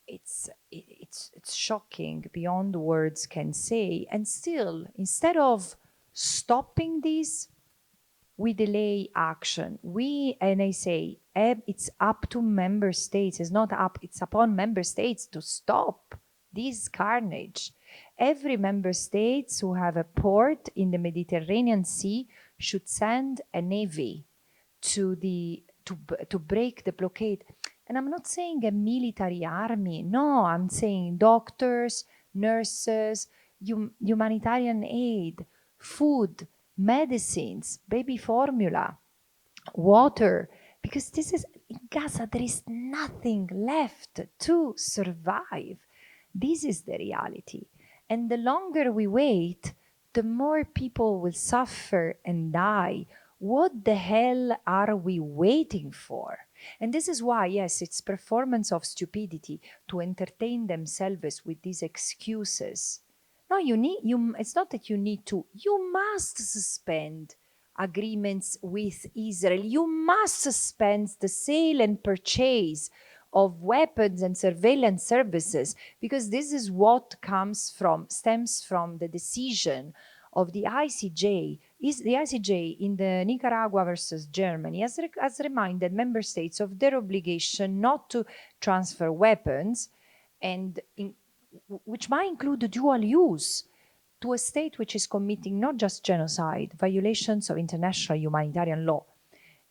it's shocking beyond words can say. And still, instead of stopping this, we delay action. I say, it's up to member states. It's upon member states to stop this carnage. Every member state who have a port in the Mediterranean Sea should send a navy to break the blockade. And I'm not saying a military army. No, I'm saying doctors, nurses, humanitarian aid, food, medicines, baby formula, water. Because in Gaza, there is nothing left to survive. This is the reality. And the longer we wait, the more people will suffer and die. What the hell are we waiting for? And this is why, yes, it's performance of stupidity to entertain themselves with these excuses. No, it's not that you must suspend agreements with Israel. You must suspend the sale and purchase of weapons and surveillance services, because this is what stems from the decision of the ICJ. The ICJ in the Nicaragua versus Germany has reminded member states of their obligation not to transfer weapons, which might include dual use, to a state which is committing not just genocide, violations of international humanitarian law.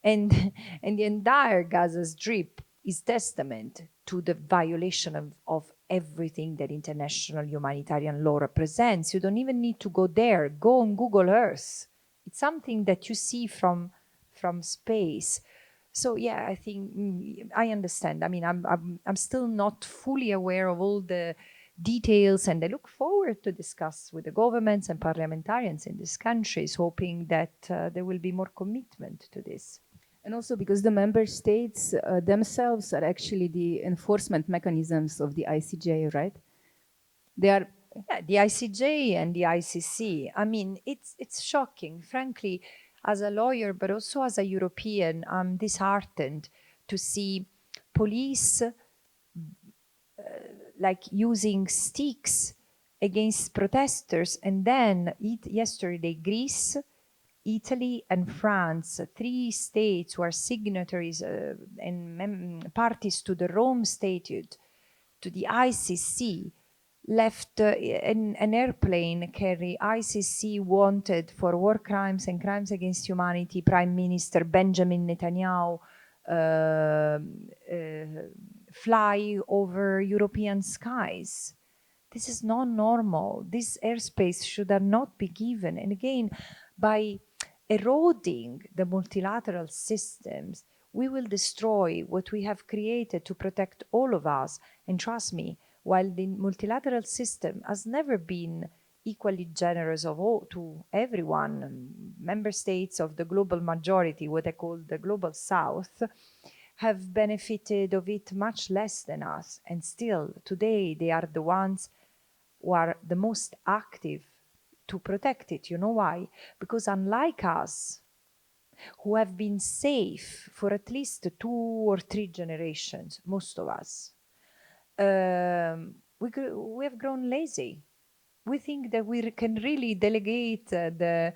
And the entire Gaza Strip is testament to the violation of everything that international humanitarian law represents. You don't even need to go there. Go on Google Earth. It's something that you see from space. So yeah, I think I understand. I mean, I'm still not fully aware of all the details, and I look forward to discuss with the governments and parliamentarians in these countries, hoping that there will be more commitment to this. And also because the member states themselves are actually the enforcement mechanisms of the ICJ, right? They are. Yeah, the ICJ and the ICC. I mean, it's shocking, frankly, as a lawyer, but also as a European. I'm disheartened to see police like using sticks against protesters, and then yesterday Greece, Italy and France, 3 states who are signatories and parties to the Rome Statute, to the ICC, left an airplane carry ICC wanted for war crimes and crimes against humanity Prime Minister Benjamin Netanyahu fly over European skies. This is not normal. This airspace should not be given. And again, by eroding the multilateral systems, we will destroy what we have created to protect all of us. And trust me, while the multilateral system has never been equally generous to everyone, member states of the global majority, what I call the global south, have benefited of it much less than us. And still, today, they are the ones who are the most active to protect it. You know why? Because unlike us, who have been safe for at least 2 or 3 generations, most of us, we have grown lazy. We think that we can really delegate the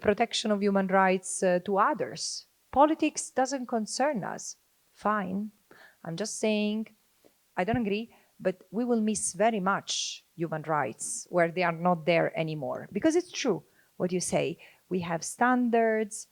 protection of human rights to others. Politics doesn't concern us. Fine. I'm just saying, I don't agree, but we will miss very much human rights where they are not there anymore. Because it's true what you say. We have standards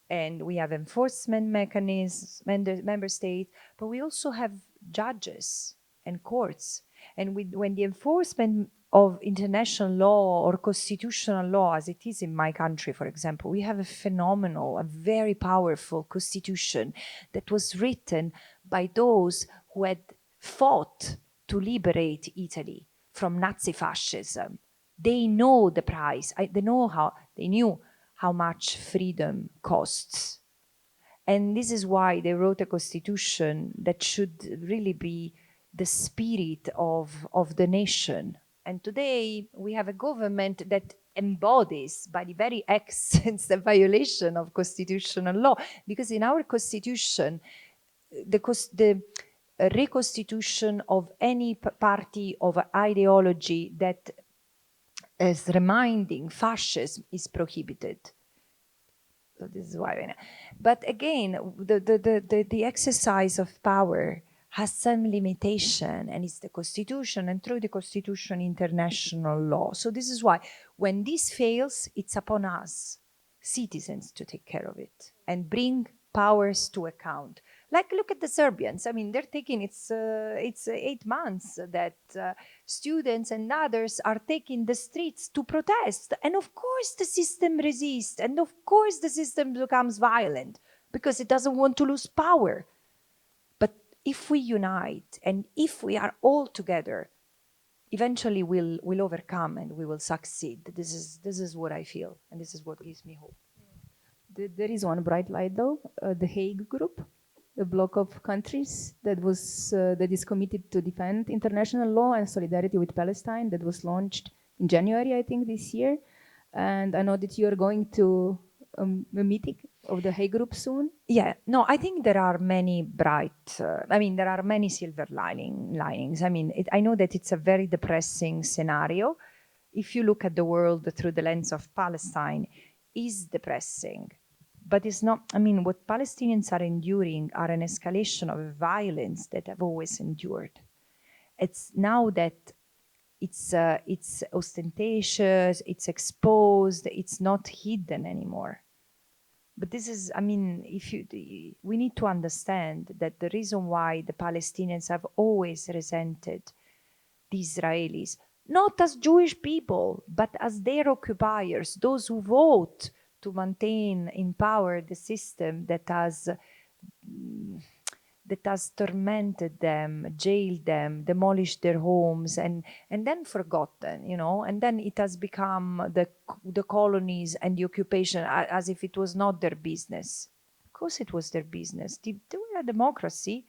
and we have enforcement mechanisms, member states, but we also have judges and courts. And when the enforcement of international law or constitutional law, as it is in my country, for example, we have a phenomenal, a very powerful constitution that was written by those who had fought to liberate Italy from Nazi fascism. They know the price. They knew how much freedom costs. And this is why they wrote a constitution that should really be the spirit of the nation. And today we have a government that embodies by the very essence the violation of constitutional law. Because in our constitution, the reconstitution of any party of ideology that is reminding fascism is prohibited. So this is why. But again, the exercise of power has some limitation, and it's the constitution, and through the constitution, international law. So this is why when this fails, it's upon us, citizens, to take care of it and bring powers to account. Like, look at the Serbians. I mean, they're taking, it's 8 months that students and others are taking the streets to protest. And of course the system resists. And of course the system becomes violent because it doesn't want to lose power. But if we unite and if we are all together, eventually we'll overcome and we will succeed. This is what I feel, and this is what gives me hope. There is one bright light though, the Hague Group, a bloc of countries that is committed to defend international law and solidarity with Palestine, that was launched in January, I think, this year. And I know that you are going to a meeting of the Hague Group soon. Yeah, no, I think there are many there are many silver linings. I mean, I know that it's a very depressing scenario. If you look at the world through the lens of Palestine, is depressing. But it's not, I mean, what Palestinians are enduring are an escalation of violence that have always endured. It's now that it's ostentatious, it's exposed, it's not hidden anymore. But this is, I mean, we need to understand that the reason why the Palestinians have always resented the Israelis, not as Jewish people, but as their occupiers, those who vote to maintain in power the system that has tormented them, jailed them, demolished their homes, and then forgotten, and then it has become the colonies and the occupation as if it was not their business. Of course it was their business. They were a democracy,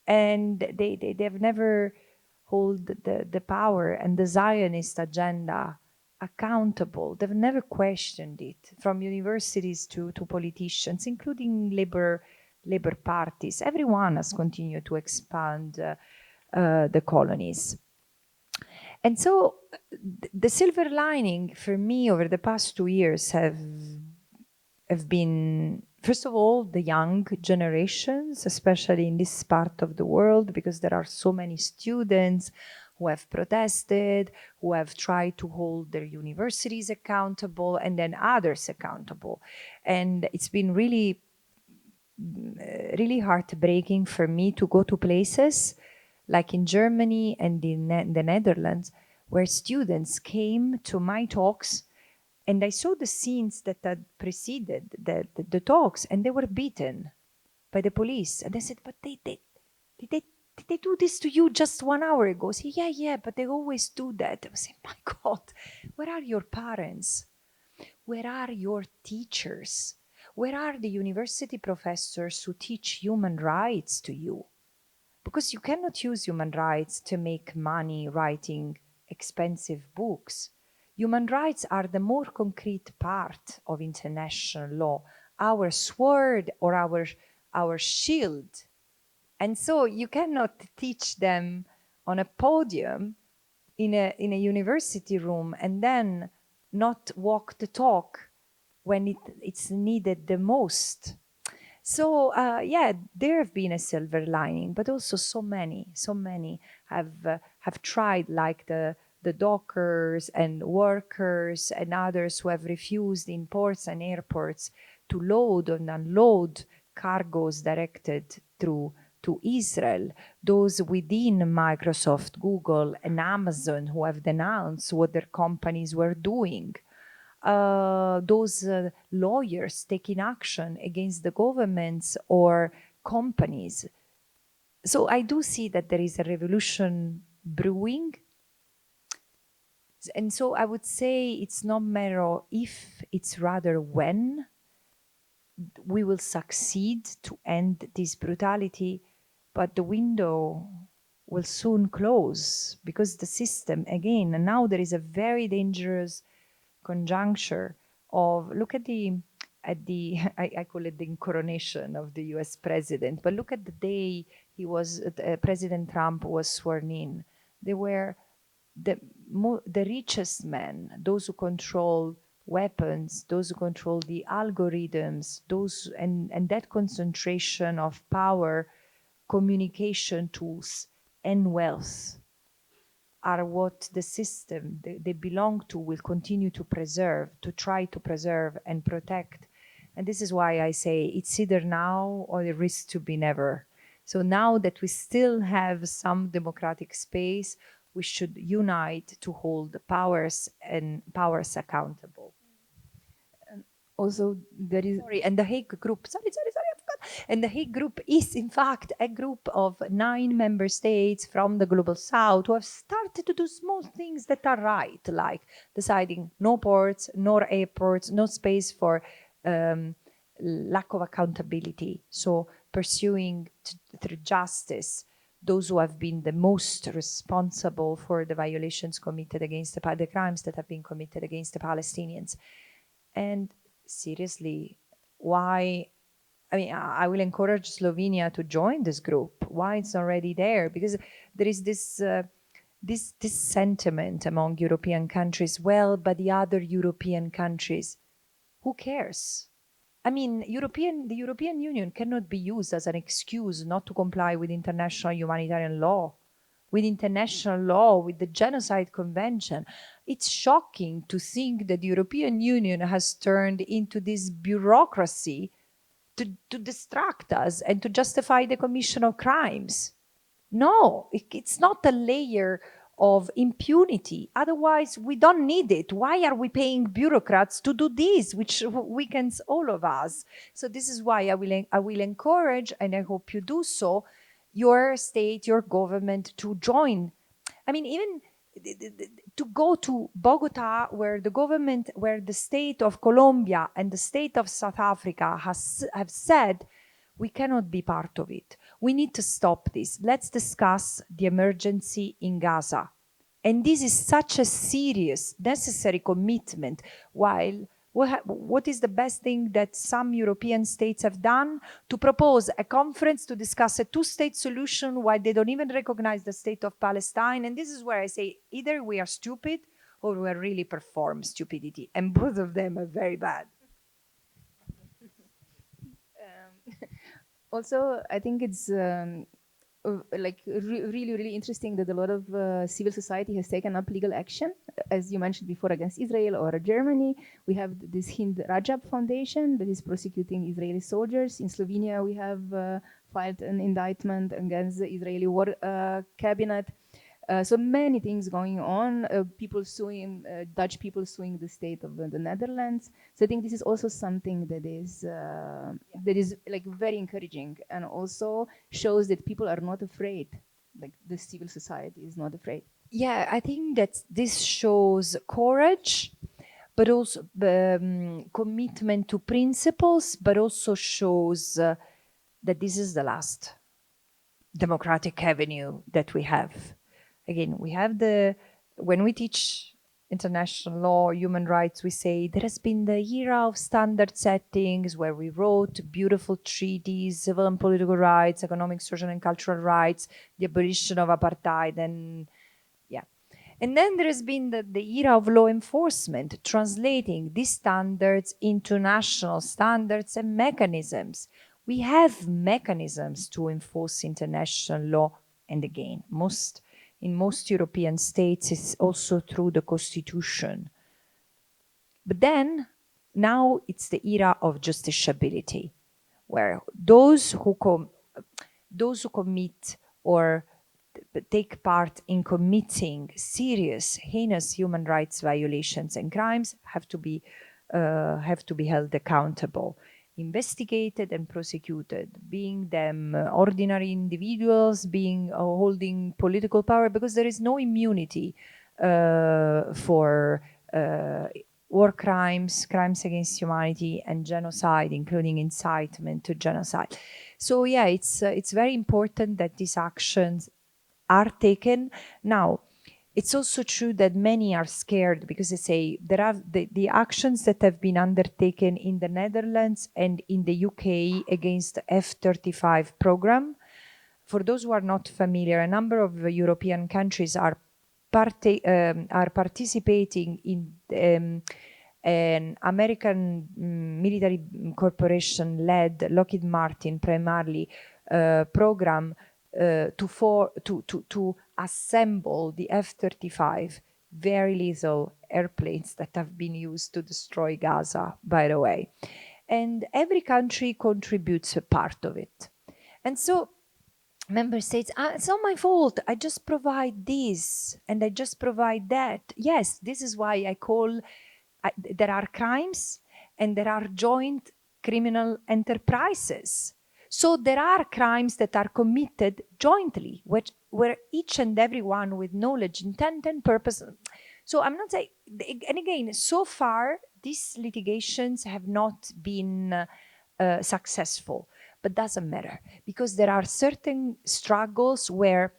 and they have never hold the power and the Zionist agenda accountable. They've never questioned it, from universities to politicians, including labor parties. Everyone has continued to expand the colonies. And so the silver lining for me over the past 2 years have been, first of all, the young generations, especially in this part of the world, because there are so many students who have protested, who have tried to hold their universities accountable, and then others accountable. And it's been really heartbreaking for me to go to places like in Germany and in the Netherlands, where students came to my talks, and I saw the scenes that had preceded the talks, and they were beaten by the police. And I said, but did they do this to you just 1 hour ago? I said, yeah, but they always do that. I was saying, my God, where are your parents? Where are your teachers? Where are the university professors who teach human rights to you? Because you cannot use human rights to make money writing expensive books. Human rights are the more concrete part of international law, our sword or our shield. And so you cannot teach them on a podium in a university room and then not walk the talk when it's needed the most. So there have been a silver lining, but also so many have tried, like the dockers and workers and others who have refused in ports and airports to load and unload cargoes directed to Israel. Those within Microsoft, Google, and Amazon who have denounced what their companies were doing. Those lawyers taking action against the governments or companies. So I do see that there is a revolution brewing. And so I would say it's not a matter of if, it's rather when we will succeed to end this brutality, but the window will soon close because the system, again, and now there is a very dangerous conjuncture of, look at the I call it the coronation of the US president, but look at the day President Trump was sworn in. They were the richest men, those who control weapons, those who control the algorithms, those and that concentration of power, communication tools, and wealth are what the system they belong to will continue to preserve, to try to preserve and protect. And this is why I say it's either now or it risks to be never. So now that we still have some democratic space, we should unite to hold the powers accountable. Also, there is... Sorry, and the Hague Group, sorry, I forgot. And the Hague Group is, in fact, a group of 9 member states from the Global South who have started to do small things that are right, like deciding no ports, no airports, no space for lack of accountability. So pursuing through justice those who have been the most responsible for the violations committed against the crimes that have been committed against the Palestinians. And seriously, why? I mean, I will encourage Slovenia to join this group. Why it's already there? Because there is this sentiment among European countries. Well, but the other European countries, who cares? I mean, the European Union cannot be used as an excuse not to comply with international humanitarian law, with international law, with the Genocide Convention. It's shocking to think that the European Union has turned into this bureaucracy to distract us and to justify the commission of crimes. No, it's not a layer of impunity. Otherwise, we don't need it. Why are we paying bureaucrats to do this, which weakens all of us? So this is why I will encourage, and I hope you do so, your state, your government to join. I mean, even to go to Bogota, where the state of Colombia and the state of South Africa have said, we cannot be part of it. We need to stop this. Let's discuss the emergency in Gaza. And this is such a serious, necessary commitment. While what is the best thing that some European states have done? To propose a conference to discuss a 2-state solution while they don't even recognize the state of Palestine. And this is where I say either we are stupid or we really perform stupidity. And both of them are very bad. Also, I think it's really interesting that a lot of civil society has taken up legal action, as you mentioned before, against Israel or Germany. We have this Hind Rajab Foundation that is prosecuting Israeli soldiers. In Slovenia, we have filed an indictment against the Israeli war cabinet. So many things going on, people suing, Dutch people suing the state of the Netherlands. So I think this is also something that is like very encouraging, and also shows that people are not afraid, like the civil society is not afraid. Yeah, I think that this shows courage, but also commitment to principles, but also shows that this is the last democratic avenue that we have. Again, we have when we teach international law, human rights, we say there has been the era of standard settings where we wrote beautiful treaties, civil and political rights, economic, social and cultural rights, the abolition of apartheid, and and then there has been the era of law enforcement, translating these standards into national standards and mechanisms. We have mechanisms to enforce international law, and again, in most European states, it's also through the constitution. But then, now it's the era of justiciability, where those who commit or take part in committing serious, heinous human rights violations and crimes have to be held accountable, investigated and prosecuted, being them ordinary individuals, being holding political power, because there is no immunity for war crimes, crimes against humanity, and genocide, including incitement to genocide. So yeah, it's very important that these actions are taken. Now, it's also true that many are scared because they say there are the actions that have been undertaken in the Netherlands and in the UK against the F-35 program. For those who are not familiar, a number of European countries are participating in an American military corporation led Lockheed Martin primarily program to assemble the F-35 very lethal airplanes that have been used to destroy Gaza, by the way. And every country contributes a part of it. And so member states, it's not my fault, I just provide this and I just provide that. Yes, this is why I call, there are crimes and there are joint criminal enterprises. So there are crimes that are committed jointly, where each and every one with knowledge, intent, and purpose. So I'm not saying, and again, so far, these litigations have not been successful, but doesn't matter, because there are certain struggles where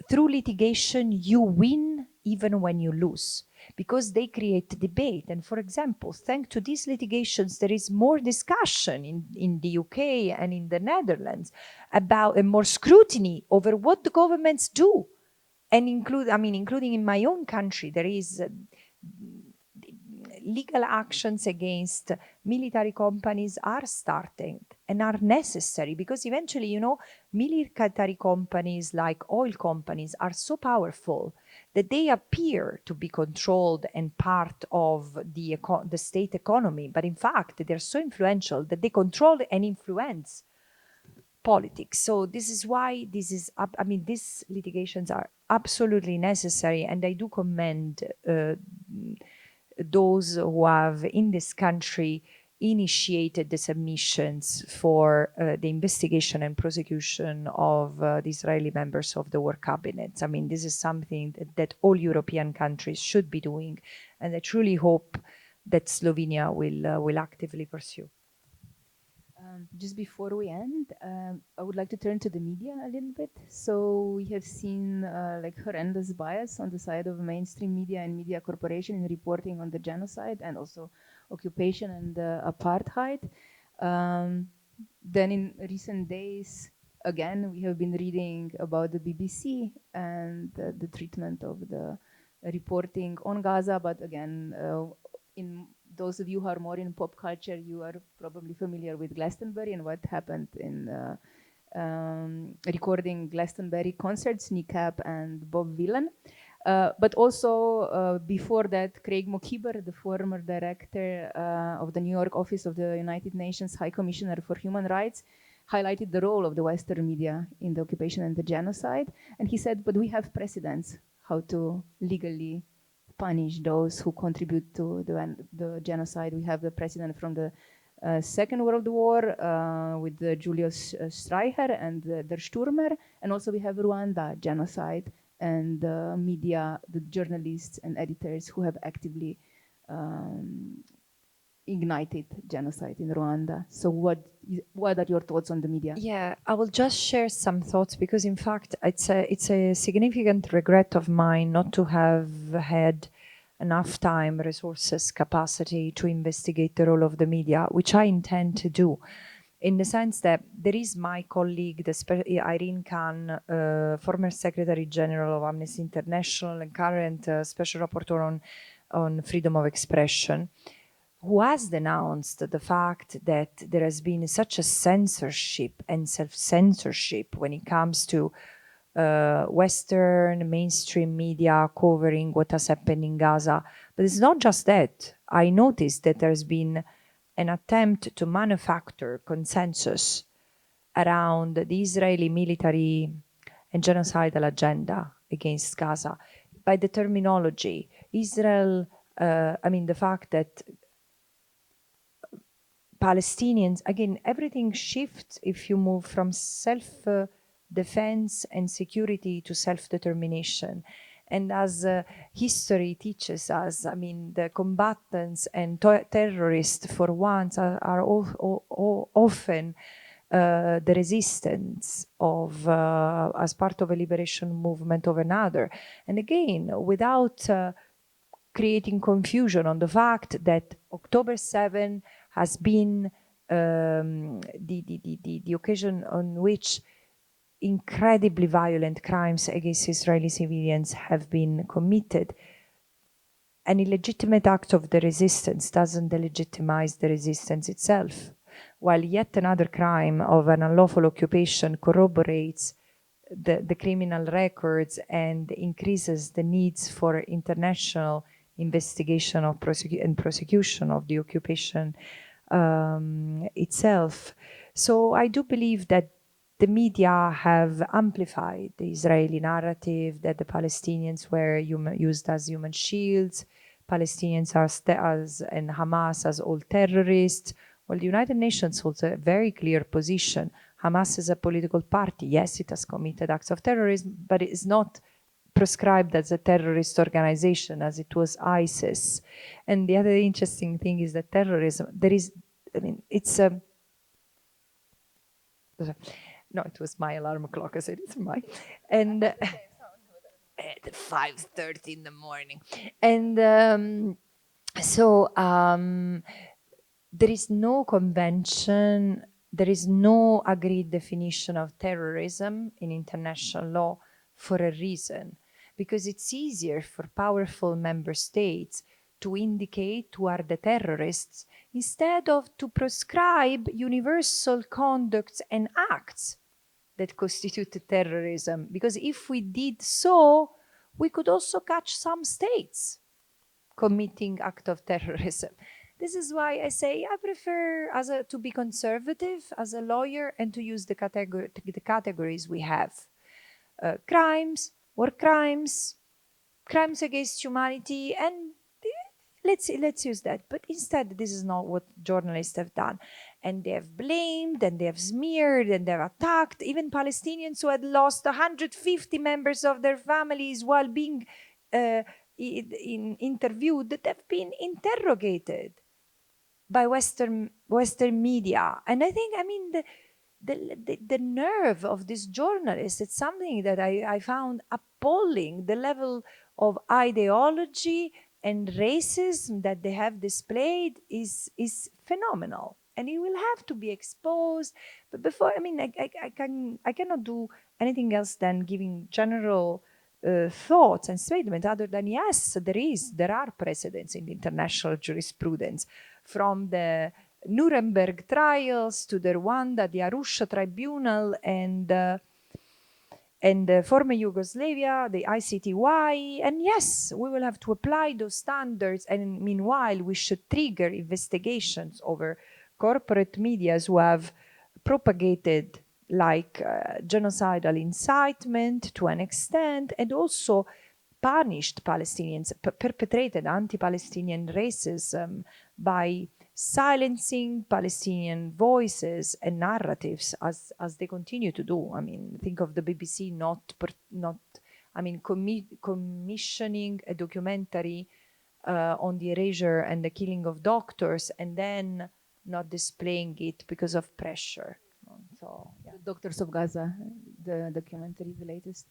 through litigation you win even when you lose, because they create debate. And for example, thanks to these litigations, there is more discussion in the UK and in the Netherlands about, and more scrutiny over what the governments do. And including in my own country, there is legal actions against military companies are starting and are necessary, because eventually, military companies like oil companies are so powerful that they appear to be controlled and part of the state economy. But in fact, they're so influential that they control and influence politics. So this is why these litigations are absolutely necessary. And I do commend those who have in this country initiated the submissions for the investigation and prosecution of the Israeli members of the war cabinet. This is something that all European countries should be doing, and I truly hope that Slovenia will actively pursue. Just before we end, I would like to turn to the media a little bit. So we have seen horrendous bias on the side of mainstream media and media corporation in reporting on the genocide and also occupation and apartheid. Then in recent days, again, we have been reading about the BBC and the treatment of the reporting on Gaza, but again, in those of you who are more in pop culture, you are probably familiar with Glastonbury and what happened in recording Glastonbury concerts, Kneecap and Bob Villan. But also before that, Craig Mokhiber, the former director of the New York office of the United Nations High Commissioner for Human Rights, highlighted the role of the Western media in the occupation and the genocide. And he said, but we have precedents how to legally punish those who contribute to the genocide. We have the precedent from the Second World War with Julius Streicher and Der Stürmer, and also we have Rwanda genocide and the media, the journalists and editors who have actively ignited genocide in Rwanda. So what are your thoughts on the media? Yeah, I will just share some thoughts because in fact it's a significant regret of mine not to have had enough time, resources, capacity to investigate the role of the media, which I intend to do. In the sense that there is my colleague, Irene Khan, former Secretary General of Amnesty International and current Special Rapporteur on freedom of expression, who has denounced the fact that there has been such a censorship and self-censorship when it comes to Western mainstream media covering what has happened in Gaza. But it's not just that. I noticed that there's been an attempt to manufacture consensus around the Israeli military and genocidal agenda against Gaza. By the terminology, Israel, the fact that Palestinians, again, everything shifts if you move from self-defense and security to self-determination. And as history teaches us, the combatants and terrorists, for once, are often the resistance of, as part of a liberation movement of another. And again, without creating confusion on the fact that October 7 has been the occasion on which incredibly violent crimes against Israeli civilians have been committed. An illegitimate act of the resistance doesn't delegitimize the resistance itself, while yet another crime of an unlawful occupation corroborates the criminal records and increases the needs for international investigation of and prosecution of the occupation itself. So I do believe that the media have amplified the Israeli narrative that the Palestinians were used as human shields, Palestinians and Hamas as all terrorists. Well, the United Nations holds a very clear position. Hamas is a political party. Yes, it has committed acts of terrorism, but it is not proscribed as a terrorist organization as it was ISIS. And the other interesting thing is that terrorism, no, it was my alarm clock. I said it's mine. And at 5:30 in the morning. And there is no convention, there is no agreed definition of terrorism in international law for a reason. Because it's easier for powerful member states to indicate who are the terrorists instead of to prescribe universal conducts and acts that constitute terrorism. Because if we did so, we could also catch some states committing act of terrorism. This is why I say I prefer to be conservative as a lawyer and to use the categories we have. Crimes, war crimes, crimes against humanity, and let's use that. But instead, this is not what journalists have done. And they have blamed, and they have smeared, and they have attacked even Palestinians who had lost 150 members of their families while being interviewed, that have been interrogated by Western media. And I think, the nerve of this journalist, it's something that I found appalling. The level of ideology and racism that they have displayed is phenomenal, and it will have to be exposed. But before, I cannot do anything else than giving general thoughts and statements, other than yes, there are precedents in the international jurisprudence from the Nuremberg trials to the Rwanda, the Arusha tribunal, and the former Yugoslavia, the ICTY. And yes, we will have to apply those standards. And meanwhile, we should trigger investigations over corporate medias who have propagated like genocidal incitement to an extent, and also punished Palestinians, perpetrated anti-Palestinian racism by silencing Palestinian voices and narratives as they continue to do. I mean, think of the BBC commissioning a documentary on the erasure and the killing of doctors, and then not displaying it because of pressure. So, yeah. The Doctors of Gaza, the documentary, the latest.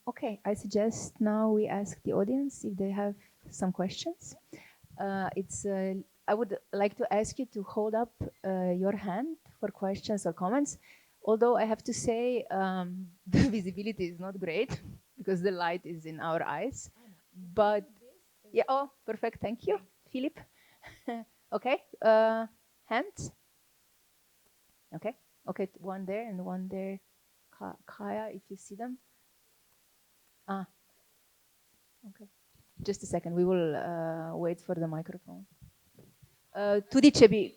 Okay, I suggest now we ask the audience if they have some questions. I would like to ask you to hold up your hand for questions or comments. Although I have to say the visibility is not great because the light is in our eyes. But yeah, oh, perfect. Thank you, Philip. Okay, hands. Okay, okay, one there and one there. Kaya, if you see them. Ah, okay. Just a second, we will wait for the microphone. Tudi če bi,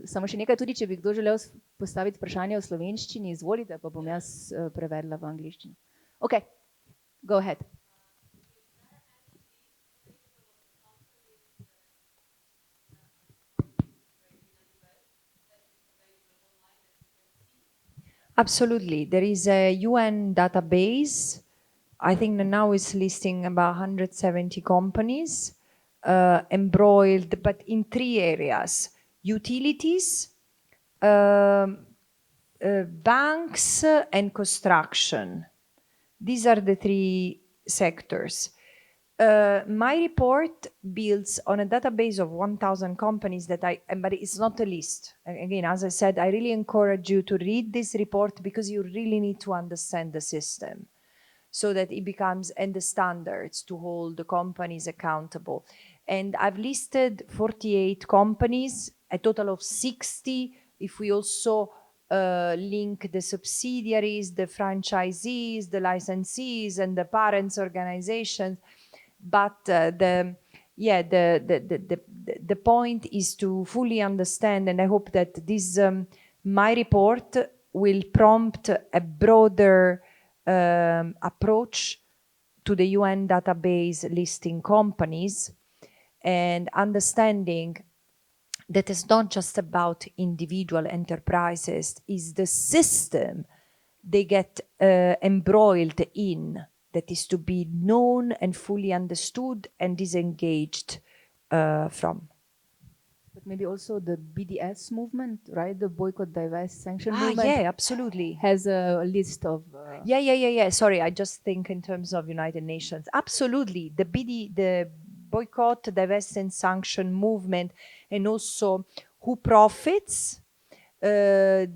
samo še nekaj, tudi če bi kdo želel postaviti vprašanje v slovenščini, izvolite, pa bom jaz prevedla v angliščini. Okay, go ahead. Absolutely. There is a UN database. I think that now it's listing about 170 companies embroiled, but in 3 areas: utilities, banks, and construction. These are the 3 sectors. My report builds on a database of 1,000 companies but it's not a list. Again, as I said, I really encourage you to read this report because you really need to understand the system so that it becomes, and the standards to hold the companies accountable. And I've listed 48 companies, a total of 60 if we also link the subsidiaries, the franchisees, the licensees, and the parents' organizations. But the point is to fully understand, and I hope that this my report will prompt a broader approach to the UN database listing companies, and understanding that it's not just about individual enterprises, is the system they get embroiled in that is to be known and fully understood and disengaged from. But maybe also the BDS movement, right? The boycott, divest, sanction movement. Yeah, absolutely. Has a list of... Yeah. Sorry, I just think in terms of United Nations. Absolutely. The boycott, divest, and sanction movement, and also who profits, DBIO,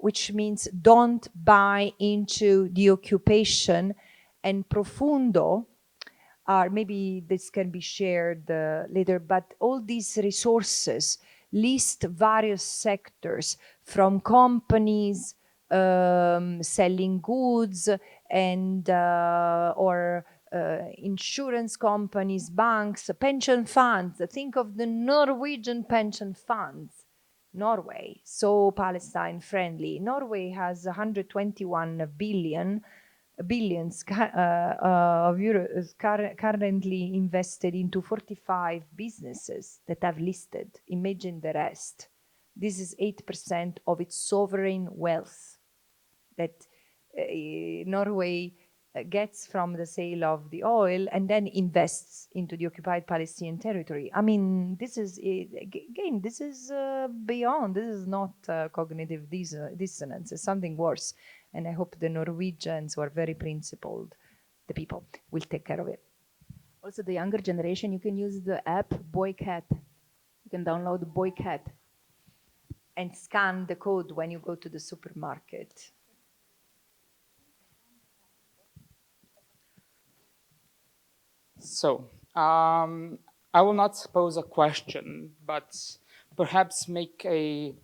which means don't buy into the occupation, and Profundo, maybe this can be shared later, but all these resources list various sectors, from companies selling goods and or insurance companies, banks, pension funds. Think of the Norwegian pension funds. Norway, so Palestine friendly. Norway has 121 billions of euros currently invested into 45 businesses that have listed. Imagine the rest. This is 8% of its sovereign wealth that Norway gets from the sale of the oil and then invests into the occupied Palestinian territory. I mean, this is, again, this is beyond, this is not cognitive dissonance, it's something worse. And I hope the Norwegians, who are very principled, the people, will take care of it. Also, the younger generation, you can use the app Boycat. You can download Boycat. And scan the code when you go to the supermarket. So, I will not pose a question, but perhaps make a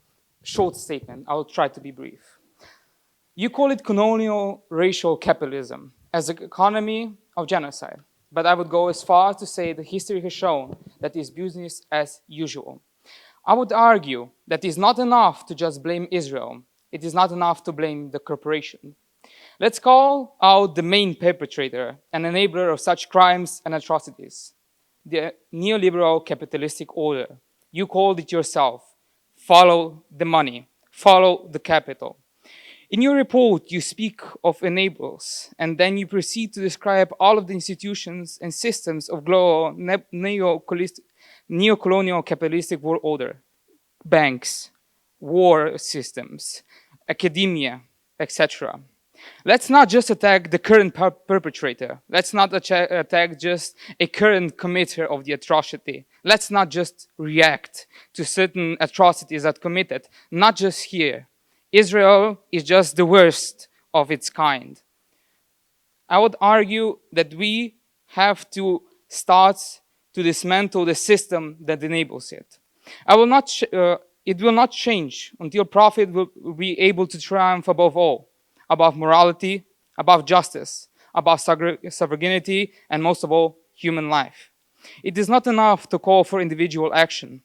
short statement. I will try to be brief. You call it colonial racial capitalism as an economy of genocide. But I would go as far to say that history has shown that it's business as usual. I would argue that it's not enough to just blame Israel. It is not enough to blame the corporation. Let's call out the main perpetrator and enabler of such crimes and atrocities, the neoliberal capitalistic order. You called it yourself. Follow the money. Follow the capital. In your report, you speak of enablers, and then you proceed to describe all of the institutions and systems of global neo-colonial capitalistic world order. Banks, war systems, academia, etc. Let's not just attack the current perpetrator. Let's not attack just a current committer of the atrocity. Let's not just react to certain atrocities that committed, not just here. Israel is just the worst of its kind. I would argue that we have to start to dismantle the system that enables it. It will not change until profit will be able to triumph above all, above morality, above justice, above sovereignty, and most of all, human life. It is not enough to call for individual action.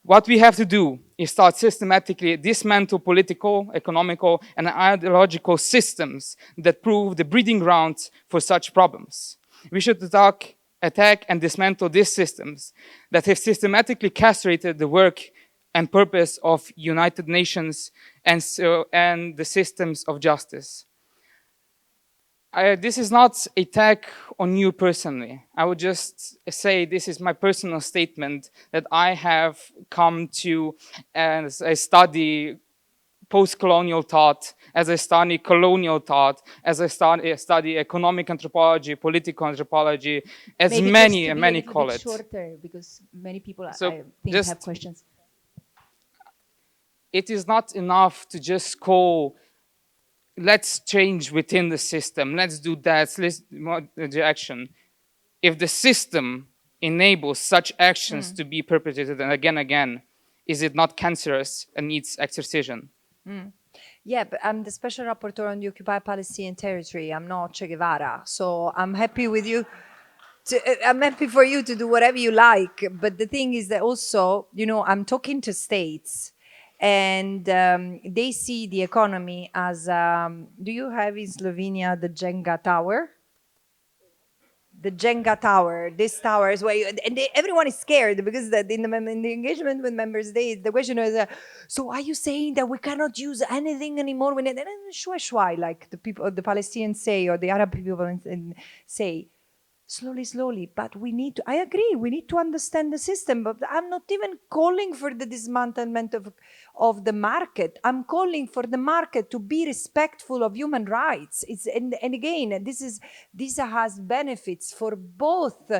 What we have to do is start systematically dismantle political, economical, and ideological systems that prove the breeding grounds for such problems. We should attack and dismantle these systems that have systematically castrated the work and purpose of United Nations and the systems of justice. This is not an attack on you personally. I would just say this is my personal statement that I have come to as I study post-colonial thought, as I study colonial thought, as I study economic anthropology, political anthropology, as Maybe many call it. Shorter, because many people So I think just- have questions. It is not enough to just call, let's change within the system, let's do that, let's do the action. If the system enables such actions to be perpetrated and again, is it not cancerous and needs exorcism? Yeah, but I'm the special rapporteur on the occupied Palestinian territory. I'm not Che Guevara, so I'm happy with you. I'm happy for you to do whatever you like. But the thing is that also, you know, I'm talking to states, and they see the economy as. Do you have in Slovenia the Jenga tower? The Jenga tower, this tower is where you, and everyone is scared because in the engagement with member states, the question is, so are you saying that we cannot use anything anymore? Like the people, the Palestinians say, or the Arab people say, slowly, but we need to, I agree, we need to understand the system, but I'm not even calling for the dismantlement of the market. I'm calling for the market to be respectful of human rights. And again, this has benefits for both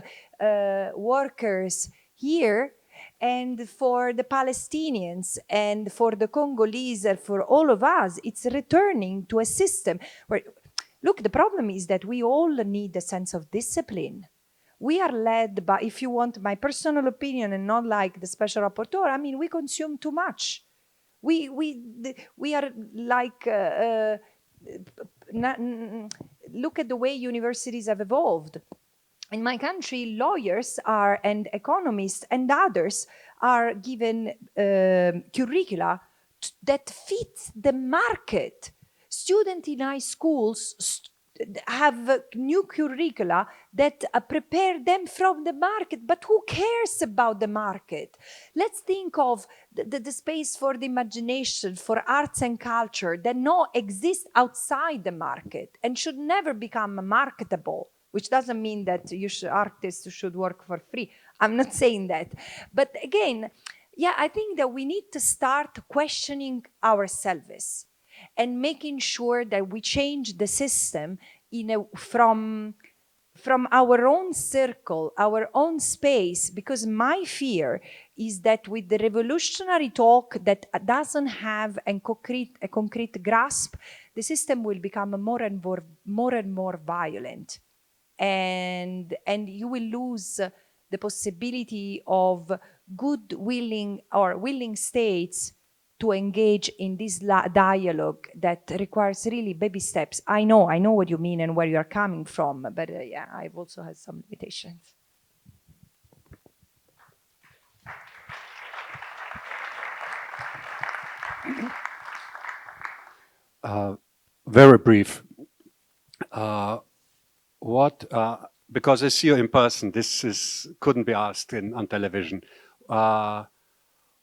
workers here and for the Palestinians and for the Congolese and for all of us. It's returning to a system where, look, the problem is that we all need a sense of discipline. We are led by, if you want my personal opinion and not like the special rapporteur, I mean, we consume too much. We are like, look at the way universities have evolved. In my country, lawyers are, and economists and others are given curricula that fit the market. Students in high schools have new curricula that prepare them from the market, but who cares about the market? Let's think of the space for the imagination, for arts and culture that no exist outside the market and should never become marketable, which doesn't mean that artists should work for free. I'm not saying that. But again, yeah, I think that we need to start questioning ourselves and making sure that we change the system from our own circle, our own space, because my fear is that with the revolutionary talk that doesn't have a concrete grasp, the system will become more and more violent, and you will lose the possibility of good willing or willing states to engage in this dialogue that requires really baby steps. I know what you mean and where you are coming from, but yeah, I've also had some limitations. Very brief. Because I see you in person, couldn't be asked on television.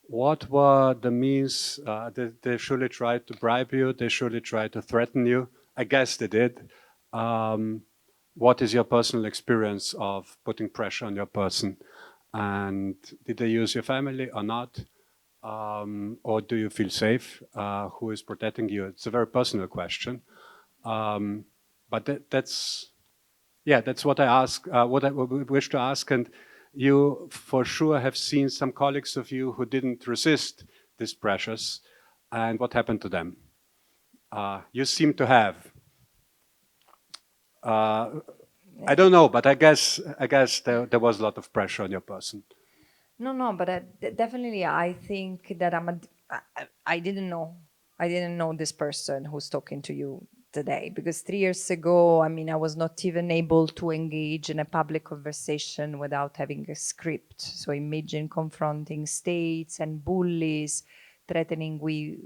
What were the means? They surely tried to bribe you. They surely tried to threaten you. I guess they did. What is your personal experience of putting pressure on your person? And did they use your family or not? Or do you feel safe? Who is protecting you? It's a very personal question. But that's what I ask. What I wish to ask, and you for sure have seen some colleagues of you who didn't resist these pressures, and what happened to them? You seem to have. I don't know, but I guess there was a lot of pressure on your person. No, but definitely I think that I didn't know this person who's talking to you today, because 3 years ago, I mean, I was not even able to engage in a public conversation without having a script. So imagine confronting states and bullies threatening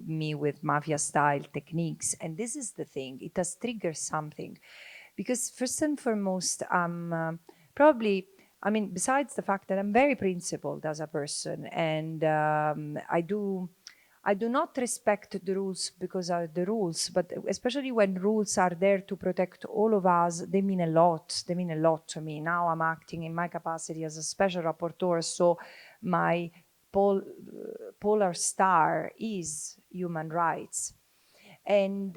me with mafia-style techniques. And this is the thing, it has triggered something. Because first and foremost, besides the fact that I'm very principled as a person, and I do not respect the rules because are the rules, but especially when rules are there to protect all of us, they mean a lot. They mean a lot to me. Now I'm acting in my capacity as a special rapporteur, so my polar star is human rights. And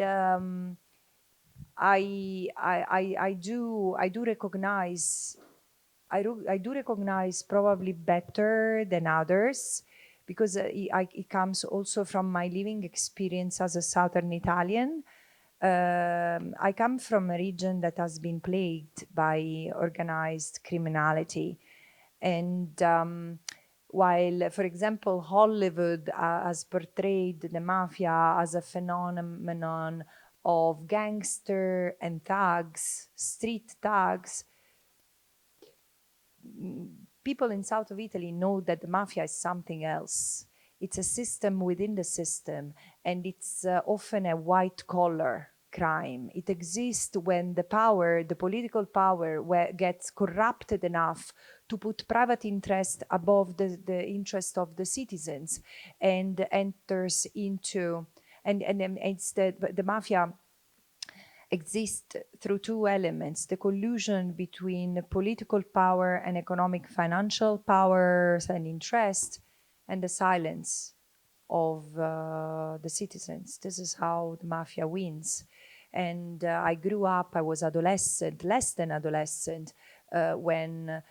I do recognize probably better than others, because it comes also from my living experience as a Southern Italian. I come from a region that has been plagued by organized criminality. And while, for example, Hollywood has portrayed the mafia as a phenomenon of gangster and thugs, street thugs, people in south of Italy know that the mafia is something else. It's a system within the system, and it's often a white-collar crime. It exists when the political power gets corrupted enough to put private interest above the interest of the citizens, and enters into, and it's the mafia exist through two elements: the collusion between political power and economic financial powers and interest, and the silence of the citizens. This is how the mafia wins. And I grew up, I was adolescent, less than adolescent, when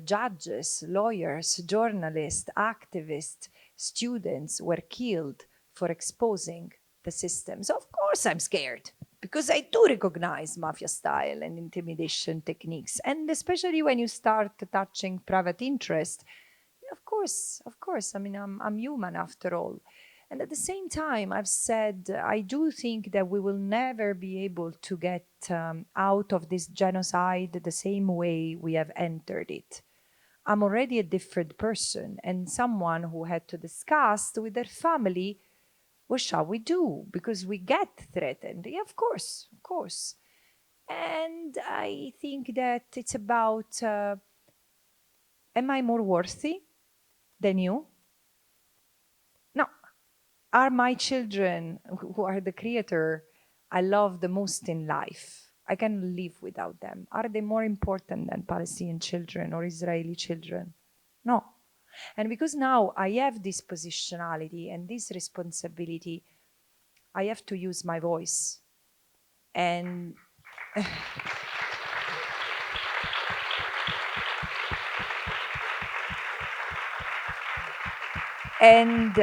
judges, lawyers, journalists, activists, students were killed for exposing the system. So of course I'm scared, because I do recognize mafia style and intimidation techniques. And especially when you start touching private interest, of course, I mean, I'm human after all. And at the same time, I've said, I do think that we will never be able to get out of this genocide the same way we have entered it. I'm already a different person, and someone who had to discuss with their family, what shall we do? Because we get threatened. Yeah, of course. And I think that it's about, am I more worthy than you? No. Are my children, who are the creator I love the most in life, I can live without them, are they more important than Palestinian children or Israeli children? No. And because now I have this positionality and this responsibility, I have to use my voice. And and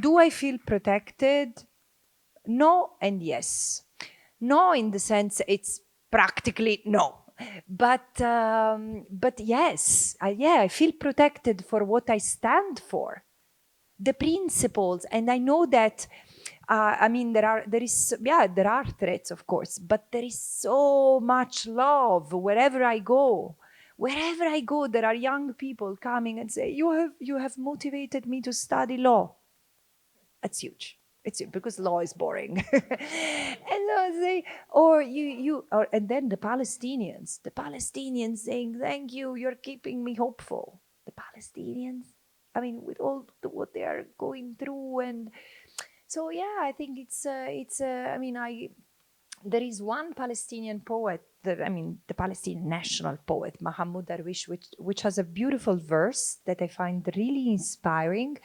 do I feel protected? No and yes. No, in the sense it's practically no. But yes, I feel protected for what I stand for, the principles, and I know that. I mean, there are threats, of course, but there is so much love wherever I go. Wherever I go, there are young people coming and say, "You have motivated me to study law." It's huge. It's huge, because law is boring. And I say, and then the Palestinians saying, "Thank you, you're keeping me hopeful." The Palestinians, I mean, with all what they are going through, and so yeah, I think there is one Palestinian poet, the Palestinian national poet, Mahmoud Darwish, which has a beautiful verse that I find really inspiring.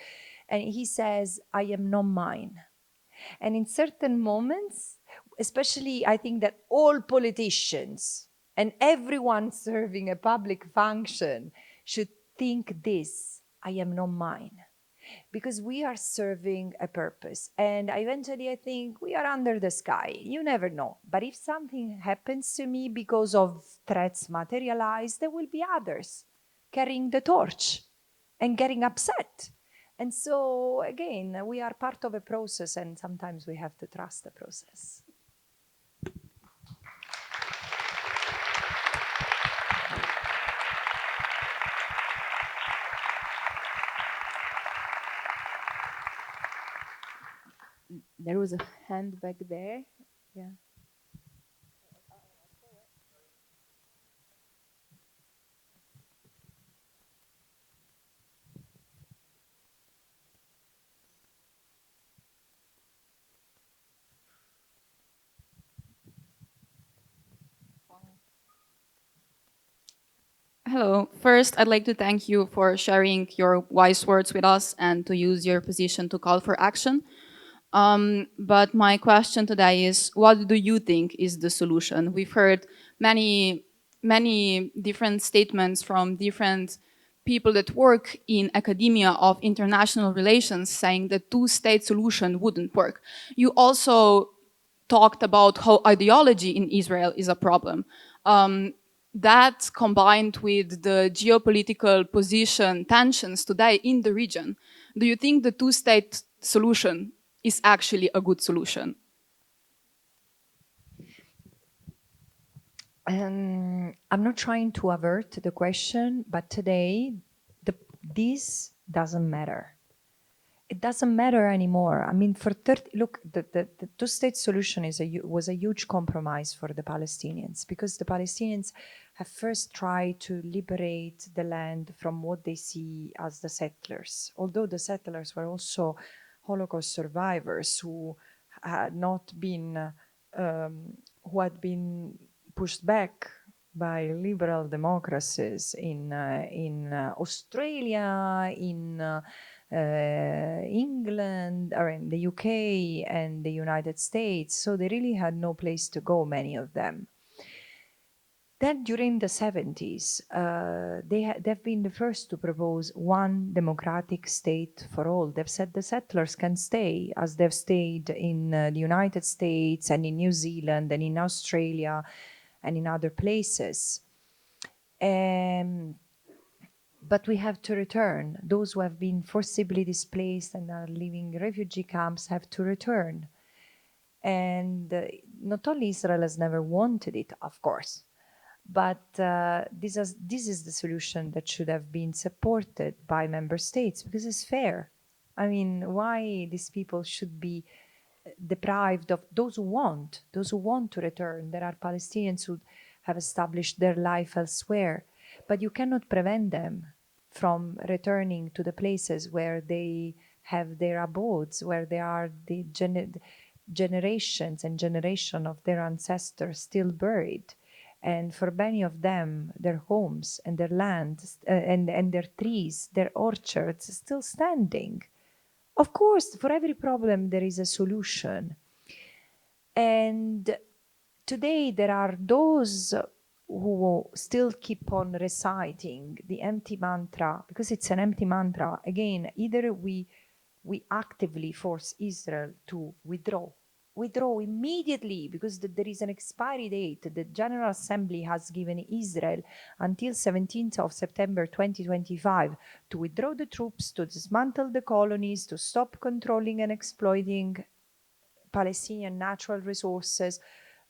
And he says, "I am not mine." And in certain moments, especially I think that all politicians and everyone serving a public function should think this: I am not mine. Because we are serving a purpose. And eventually I think we are under the sky. You never know. But if something happens to me because of threats materialized, there will be others carrying the torch and getting upset. And so, again, we are part of a process, and sometimes we have to trust the process. There was a hand back there. Yeah. Hello. First, I'd like to thank you for sharing your wise words with us and to use your position to call for action. But my question today is, what do you think is the solution? We've heard many different statements from different people that work in academia of international relations saying the two-state solution wouldn't work. You also talked about how ideology in Israel is a problem. That combined with the geopolitical position tensions today in the region, do you think the two-state solution is actually a good solution? I'm not trying to avert the question, but today this doesn't matter. It doesn't matter anymore. I mean, look, the two-state solution was a huge compromise for the Palestinians, because the Palestinians have first tried to liberate the land from what they see as the settlers. Although the settlers were also Holocaust survivors who had been pushed back by liberal democracies in Australia, in England, or in the UK and the United States. So they really had no place to go, many of them. Then during the 70s, they've been the first to propose one democratic state for all. They've said the settlers can stay, as they've stayed in the United States and in New Zealand and in Australia and in other places. But we have to return. Those who have been forcibly displaced and are living in refugee camps have to return. And not only Israel has never wanted it, of course, but this is the solution that should have been supported by member states, because it's fair. I mean, why these people should be deprived of those who want to return? There are Palestinians who have established their life elsewhere, but you cannot prevent them from returning to the places where they have their abodes, where they are the generations and generation of their ancestors still buried. And for many of them, their homes and their lands and their trees, their orchards still standing. Of course, for every problem, there is a solution. And today, there are those who still keep on reciting the empty mantra, because it's an empty mantra. Again, either we actively force Israel to withdraw withdraw immediately because there is an expiry date. The General Assembly has given Israel until 17th of September 2025 to withdraw the troops, to dismantle the colonies, to stop controlling and exploiting Palestinian natural resources,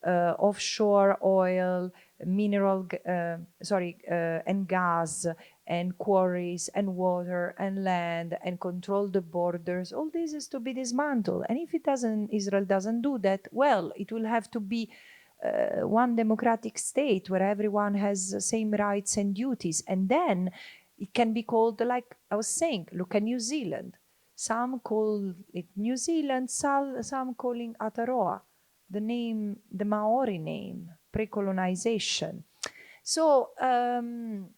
offshore oil, and gas, and quarries, and water, and land, and control the borders. All this is to be dismantled. And if Israel doesn't do that, well, it will have to be one democratic state where everyone has the same rights and duties. And then it can be called, like I was saying, look at New Zealand. Some call it New Zealand, some calling Aotearoa, the Maori name, pre-colonization. So, and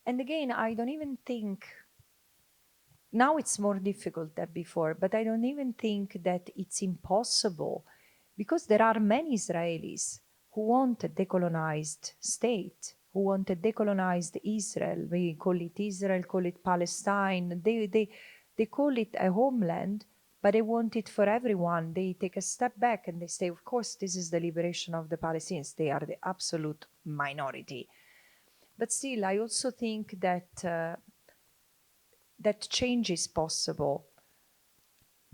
again, I don't even think, now it's more difficult than before, but I don't even think that it's impossible, because there are many Israelis who want a decolonized state, who want a decolonized Israel. We call it Israel, call it Palestine. They call it a homeland, but they want it for everyone. They take a step back and they say, of course, this is the liberation of the Palestinians. They are the absolute minority. But still, I also think that that change is possible.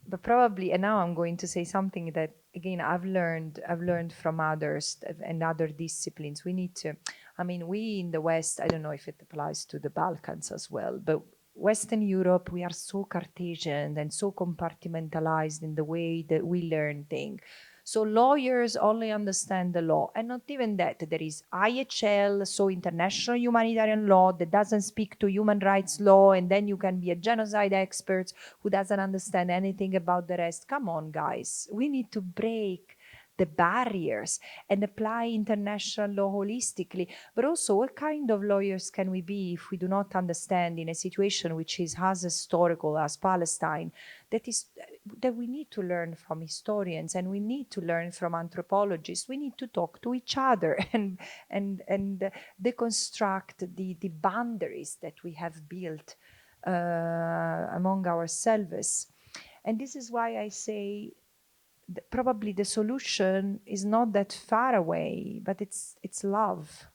But probably, and now I'm going to say something that, again, I've learned from others and other disciplines. We need to, I mean, we in the West, I don't know if it applies to the Balkans as well, but Western Europe, we are so Cartesian and so compartmentalized in the way that we learn things. So lawyers only understand the law, and not even that. There is IHL, so international humanitarian law, that doesn't speak to human rights law, and then you can be a genocide expert who doesn't understand anything about the rest. Come on, guys. We need to break the barriers and apply international law holistically. But also, what kind of lawyers can we be if we do not understand, in a situation which is as historical as Palestine, that we need to learn from historians, and we need to learn from anthropologists. We need to talk to each other and deconstruct the boundaries that we have built among ourselves. And this is why I say probably the solution is not that far away, but it's love.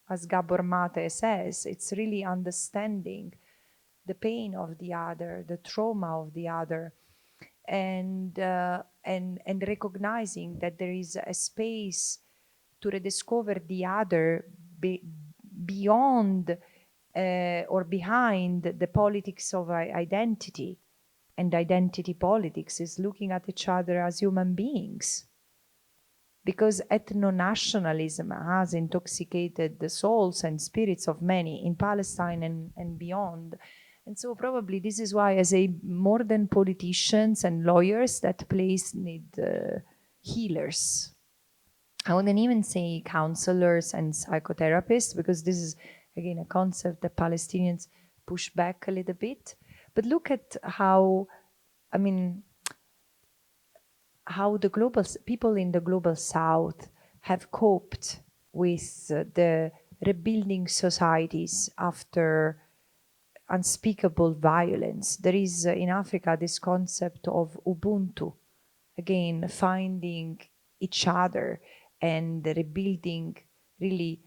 As Gabor Mate says, it's really understanding the pain of the other, the trauma of the other, and recognizing that there is a space to rediscover the other beyond or behind the politics of identity. And identity politics is looking at each other as human beings. Because ethno-nationalism has intoxicated the souls and spirits of many in Palestine and beyond. And so probably this is why I say more than politicians and lawyers, that place need healers. I wouldn't even say counselors and psychotherapists, because this is, again, a concept that Palestinians push back a little bit. But look at how, I mean, how the global people in the global south have coped with the rebuilding societies after unspeakable violence. There is in Africa this concept of Ubuntu, again, finding each other and rebuilding, really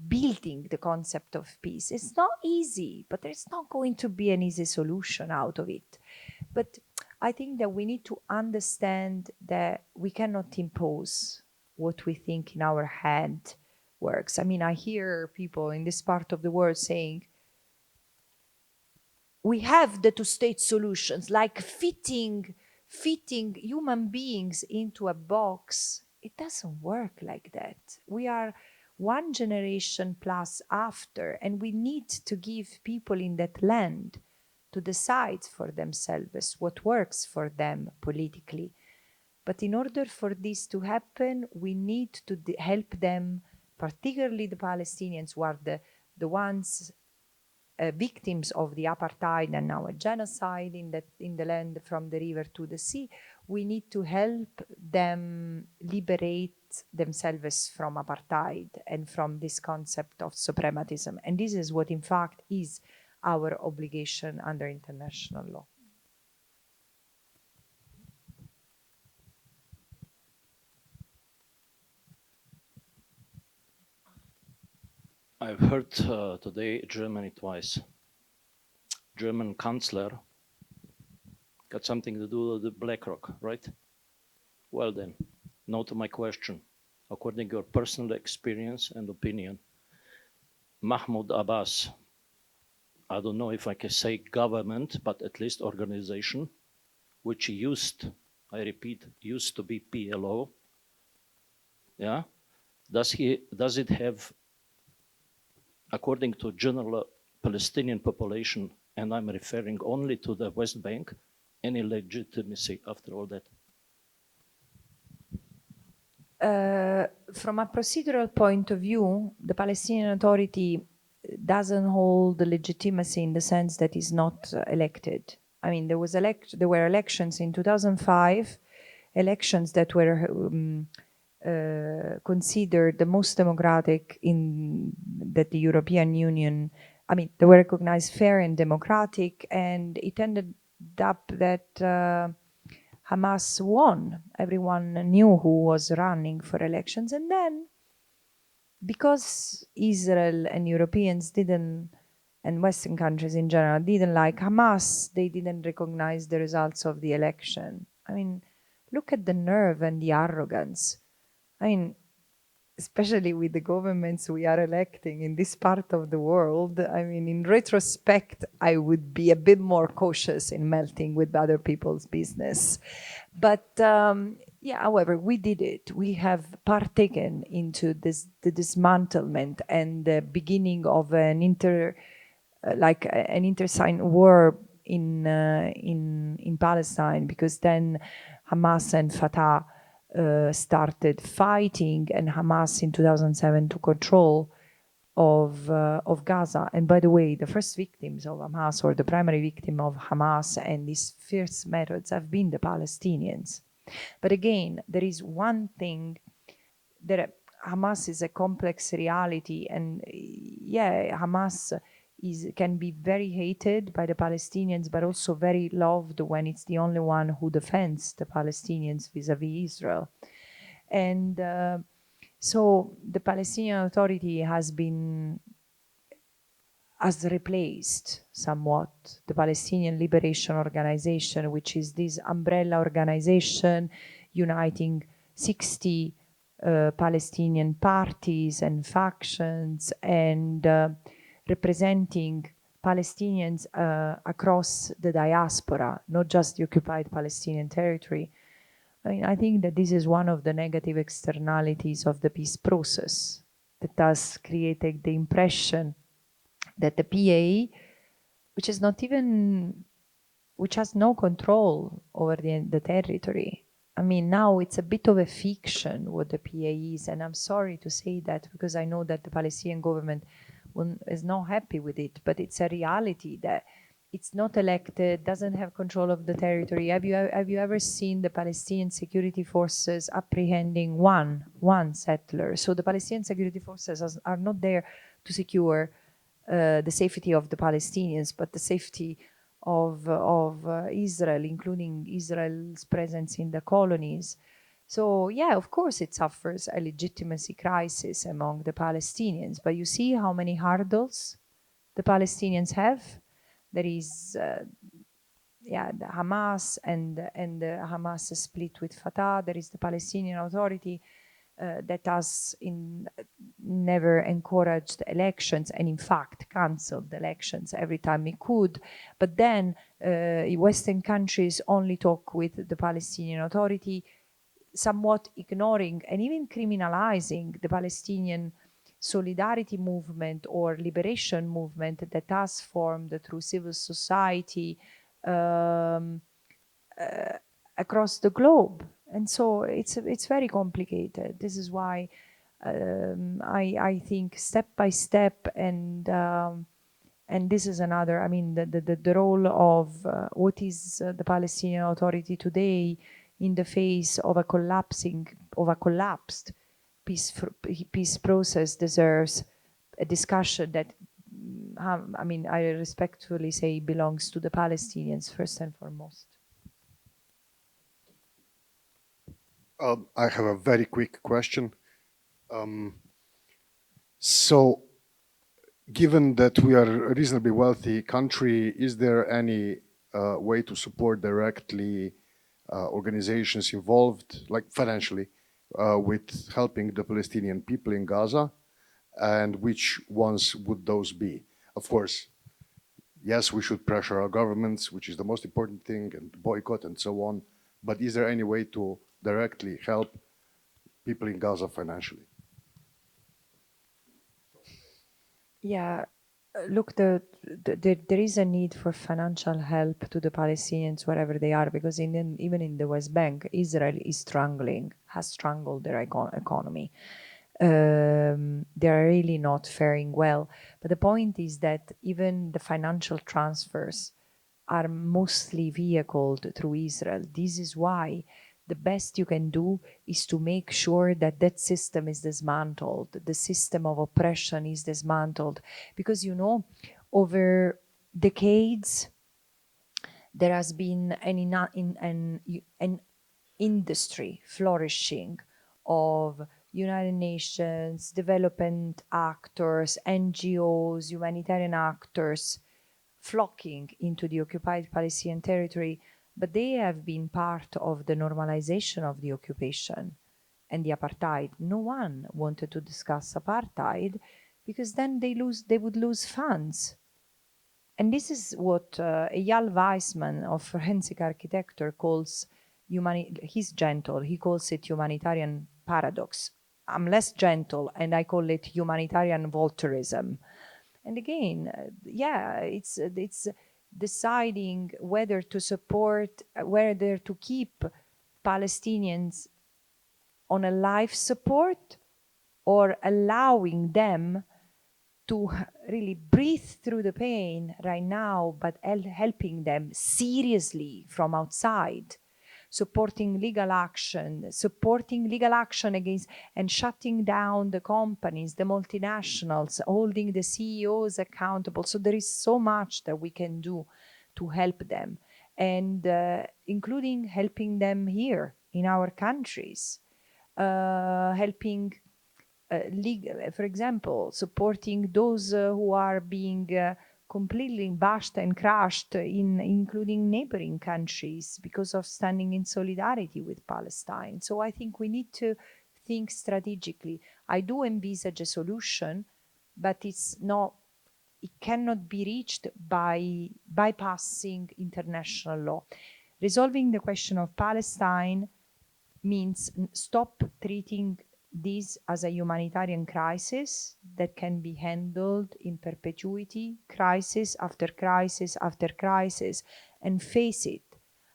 building the concept of peace. It's not easy, but there's not going to be an easy solution out of it. But I think that we need to understand that we cannot impose what we think in our head works. I mean, I hear people in this part of the world saying, we have the two-state solutions, like fitting human beings into a box. It doesn't work like that. We are one generation plus after, and we need to give people in that land to decide for themselves what works for them politically. But in order for this to happen, we need to help them, particularly the Palestinians, who are the ones victims of the apartheid and now a genocide in the land from the river to the sea. We need to help them liberate themselves from apartheid and from this concept of suprematism. And this is what, in fact, is our obligation under international law. I've heard today Germany twice. German Chancellor got something to do with the BlackRock, right? Well then, now to my question. According to your personal experience and opinion, Mahmoud Abbas, I don't know if I can say government, but at least organization, which used, I repeat, used to be PLO, yeah? Does it have, according to general Palestinian population, and I'm referring only to the West Bank, any legitimacy after all that? From a procedural point of view, the Palestinian Authority doesn't hold the legitimacy in the sense that it's not elected. I mean, there were elections in 2005, elections that were considered the most democratic that the European Union, I mean, they were recognized fair and democratic, and it ended up that Hamas won. Everyone knew who was running for elections. And then, because Israel and Europeans didn't, and Western countries in general, didn't like Hamas, they didn't recognize the results of the election. I mean, look at the nerve and the arrogance. I mean, especially with the governments we are electing in this part of the world, I mean, in retrospect, I would be a bit more cautious in melting with other people's business. But yeah, however, we did it. We have partaken into the dismantlement and the beginning of an intersign war in Palestine, because then Hamas and Fatah started fighting, and Hamas in 2007 took control of Gaza. And by the way, the first victims of Hamas, or the primary victim of Hamas and these fierce methods, have been the Palestinians. But again, there is one thing, that Hamas is a complex reality, and yeah, Hamas can be very hated by the Palestinians, but also very loved when it's the only one who defends the Palestinians vis-a-vis Israel. And so the Palestinian Authority has replaced somewhat the Palestinian Liberation Organization, which is this umbrella organization uniting 60 Palestinian parties and factions, and representing Palestinians across the diaspora, not just the occupied Palestinian territory. I mean, I think that this is one of the negative externalities of the peace process, that has created the impression that the PA, which has no control over the territory. I mean, now it's a bit of a fiction what the PA is, and I'm sorry to say that, because I know that the Palestinian government is not happy with it, but it's a reality that it's not elected, doesn't have control of the territory. Have you ever seen the Palestinian security forces apprehending one settler? So the Palestinian security forces are not there to secure the safety of the Palestinians, but the safety of Israel, including Israel's presence in the colonies. So yeah, of course it suffers a legitimacy crisis among the Palestinians, but you see how many hurdles the Palestinians have. There is the Hamas and the Hamas split with Fatah. There is the Palestinian Authority that has never encouraged elections, and in fact cancelled elections every time it could. But then Western countries only talk with the Palestinian Authority, somewhat ignoring and even criminalizing the Palestinian solidarity movement or liberation movement that has formed through civil society across the globe. And so it's very complicated. This is why I think step by step, and this is another, I mean, the role of what is the Palestinian Authority today in the face of a collapsed peace process deserves a discussion that, I mean, I respectfully say belongs to the Palestinians first and foremost. I have a very quick question. So given that we are a reasonably wealthy country, is there any way to support directly organizations involved, like financially, with helping the Palestinian people in Gaza? And which ones would those be? Of course, yes, we should pressure our governments, which is the most important thing, and boycott and so on. But is there any way to directly help people in Gaza financially? Yeah, look, there is a need for financial help to the Palestinians wherever they are, because even in the West Bank, Israel is struggling, has strangled their economy. They are really not faring well. But the point is that even the financial transfers are mostly vehicled through Israel. This is why the best you can do is to make sure that that system is dismantled, the system of oppression is dismantled. Because, you know, over decades, there has been an industry flourishing of United Nations, development actors, NGOs, humanitarian actors flocking into the occupied Palestinian territory, but they have been part of the normalization of the occupation and the apartheid. No one wanted to discuss apartheid because then they would lose funds. And this is what Eyal Weizman of forensic architecture calls he's gentle, he calls it humanitarian paradox. I'm less gentle and I call it humanitarian voltairism. And again, yeah, it's deciding whether to support, whether to keep Palestinians on a life support or allowing them to really breathe through the pain right now, but helping them seriously from outside, supporting legal action against and shutting down the companies, the multinationals, holding the CEOs accountable. So there is so much that we can do to help them, and including helping them here in our countries, helping for example, supporting those who are being completely bashed and crushed, including neighboring countries, because of standing in solidarity with Palestine. So I think we need to think strategically. I do envisage a solution, but it cannot be reached by bypassing international law. Resolving the question of Palestine means stop treating this as a humanitarian crisis that can be handled in perpetuity, crisis after crisis after crisis, and face it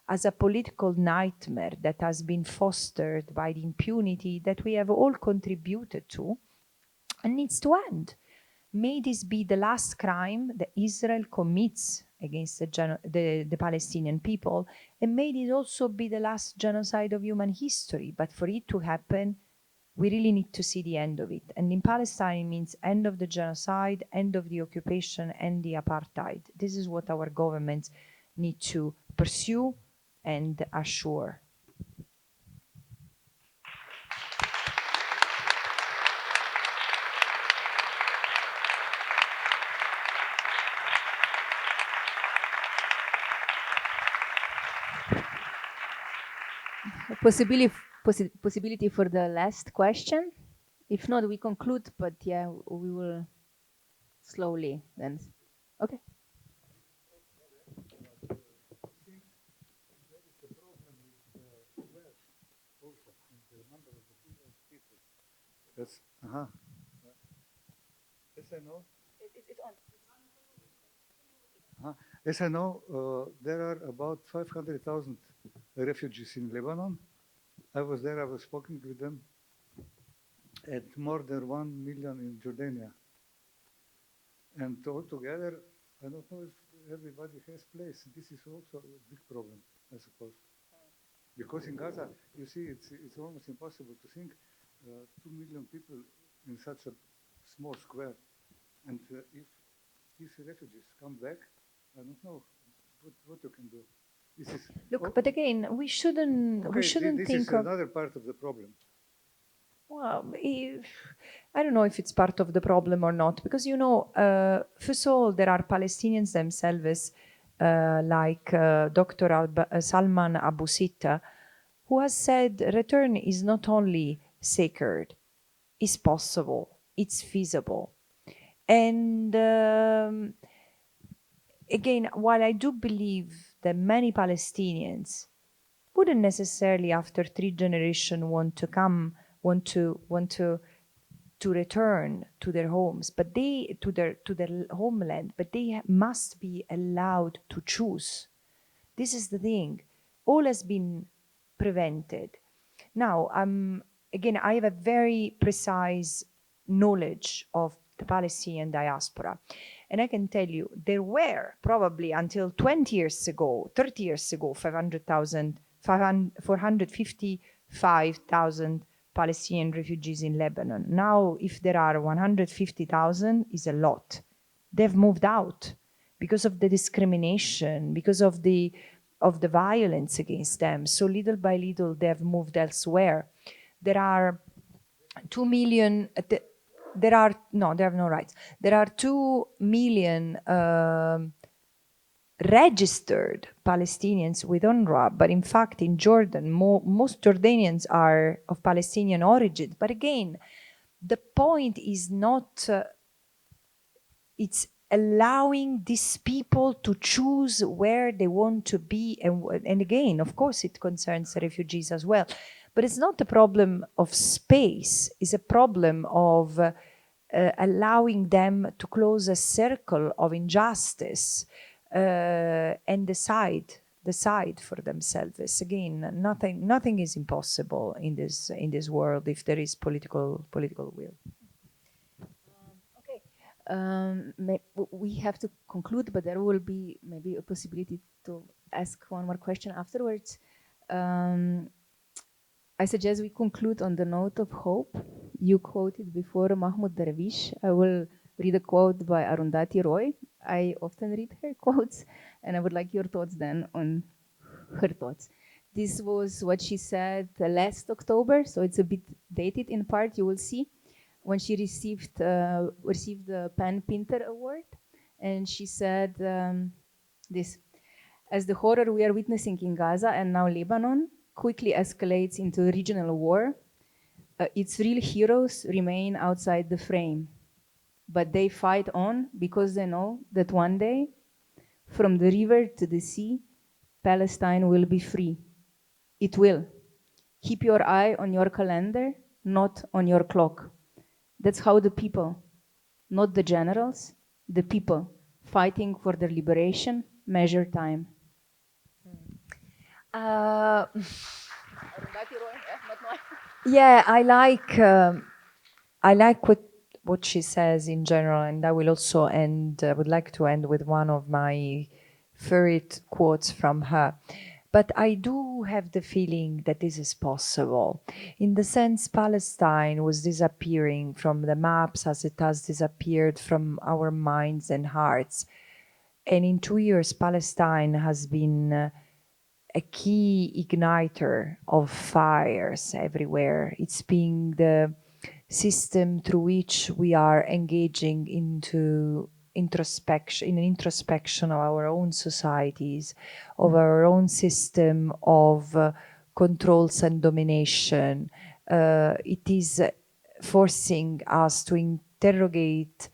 as a political nightmare that has been fostered by the impunity that we have all contributed to and needs to end. May this be the last crime that Israel commits against the Palestinian people, and may this also be the last genocide of human history. But for it to happen, we really need to see the end of it. And in Palestine, it means end of the genocide, end of the occupation, and the apartheid. This is what our governments need to pursue and assure. Possibility for the last question? If not, we conclude, but yeah, we will slowly then. Okay. Yes. Yes, I know. It's on. Yes, I know. There are about 500,000 refugees in Lebanon. I was there. I was speaking with them. And more than 1 million in Jordania. And altogether, I don't know if everybody has place. This is also a big problem, I suppose. Because in Gaza, you see, it's almost impossible to think 2 million people in such a small square. And if these refugees come back, I don't know what you can do. Look, but again, we shouldn't this think is of another part of the problem. Well, I don't know if it's part of the problem or not, because, you know, first of all, there are Palestinians themselves, like Dr. Salman Abu Sitta, who has said return is not only sacred, it's possible, it's feasible. And again, while I do believe that many Palestinians wouldn't necessarily after 3 generations want to return to their homes, but they to their homeland, but they must be allowed to choose. This is the thing. All has been prevented. Now, again, I have a very precise knowledge of the Palestinian diaspora. And I can tell you, there were probably until 20 years ago, 30 years ago, 455,000 Palestinian refugees in Lebanon. Now, if there are 150,000, is a lot. They've moved out because of the discrimination, because of the violence against them. So little by little, they have moved elsewhere. There are 2 million. They have no rights. There are 2 million registered Palestinians with UNRWA, but in fact in Jordan, most Jordanians are of Palestinian origin. But again, the point is not, it's allowing these people to choose where they want to be. And again, of course, it concerns refugees as well. But it's not a problem of space, it's a problem of allowing them to close a circle of injustice and decide for themselves. Again, nothing is impossible in this world if there is political will. We have to conclude, but there will be maybe a possibility to ask one more question afterwards. I suggest we conclude on the note of hope. You quoted before Mahmoud Darwish. I will read a quote by Arundhati Roy. I often read her quotes, and I would like your thoughts then on her thoughts. This was what she said last October, so it's a bit dated in part, you will see, when she received the Pan Pinter Award. And she said this: as the horror we are witnessing in Gaza and now Lebanon quickly escalates into regional war, its real heroes remain outside the frame. But they fight on because they know that one day, from the river to the sea, Palestine will be free. It will. Keep your eye on your calendar, not on your clock. That's how the people, not the generals, the people fighting for their liberation measure time. Yeah, I like what she says in general, and I will also would like to end with one of my favorite quotes from her. But I do have the feeling that this is possible. In the sense, Palestine was disappearing from the maps as it has disappeared from our minds and hearts. And in 2 years, Palestine has been a key igniter of fires everywhere. It's being the system through which we are engaging into introspection of our own societies, of our own system of controls and domination. It is forcing us to interrogate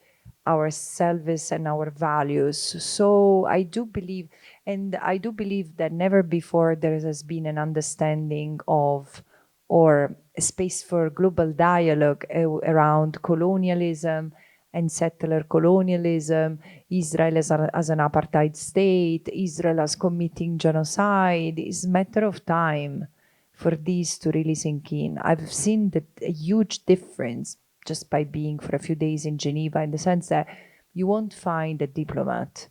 ourselves and our values. So I do believe that never before there has been an understanding of or a space for global dialogue around colonialism and settler colonialism, Israel as an apartheid state, Israel as committing genocide. It's a matter of time for these to really sink in. I've seen a huge difference just by being for a few days in Geneva, in the sense that you won't find a diplomat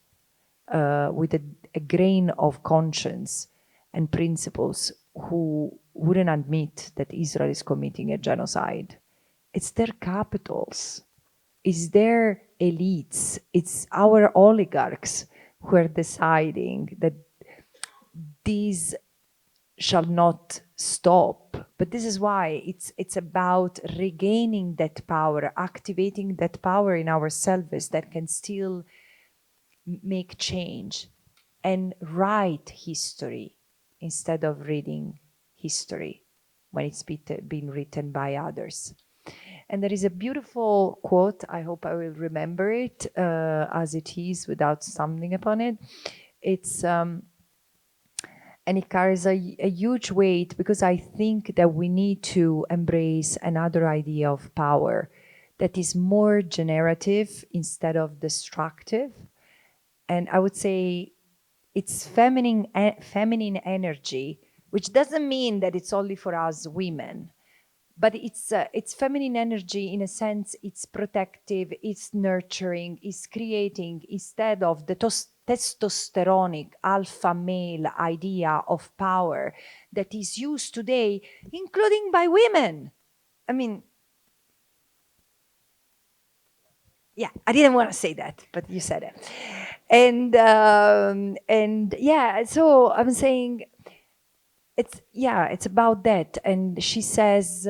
with a grain of conscience and principles who wouldn't admit that Israel is committing a genocide. It's their capitals. It's their elites. It's our oligarchs who are deciding that these shall not stop But this is why it's about regaining that power, activating that power in ourselves that can still make change and write history instead of reading history when it's been written by others. And there is a beautiful quote, I hope I will remember it as it is without stumbling upon it. It's and it carries a huge weight, because I think that we need to embrace another idea of power that is more generative instead of destructive. And I would say it's feminine energy, which doesn't mean that it's only for us women, but it's feminine energy in a sense. It's protective, it's nurturing, it's creating, instead of the testosteronic alpha male idea of power that is used today, including by women. I mean, yeah, I didn't want to say that, but you said it. And yeah, so I'm saying it's about that. And she says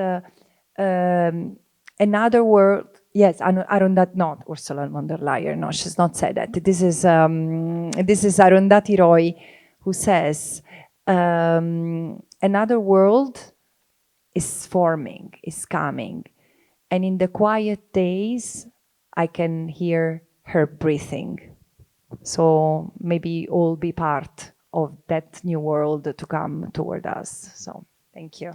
another world. Yes, not Ursula von der Leyen. No, she's not said that. This is Arundhati Roy who says another world is forming, is coming, and in the quiet days I can hear her breathing. So maybe all be part of that new world to come toward us. So thank you.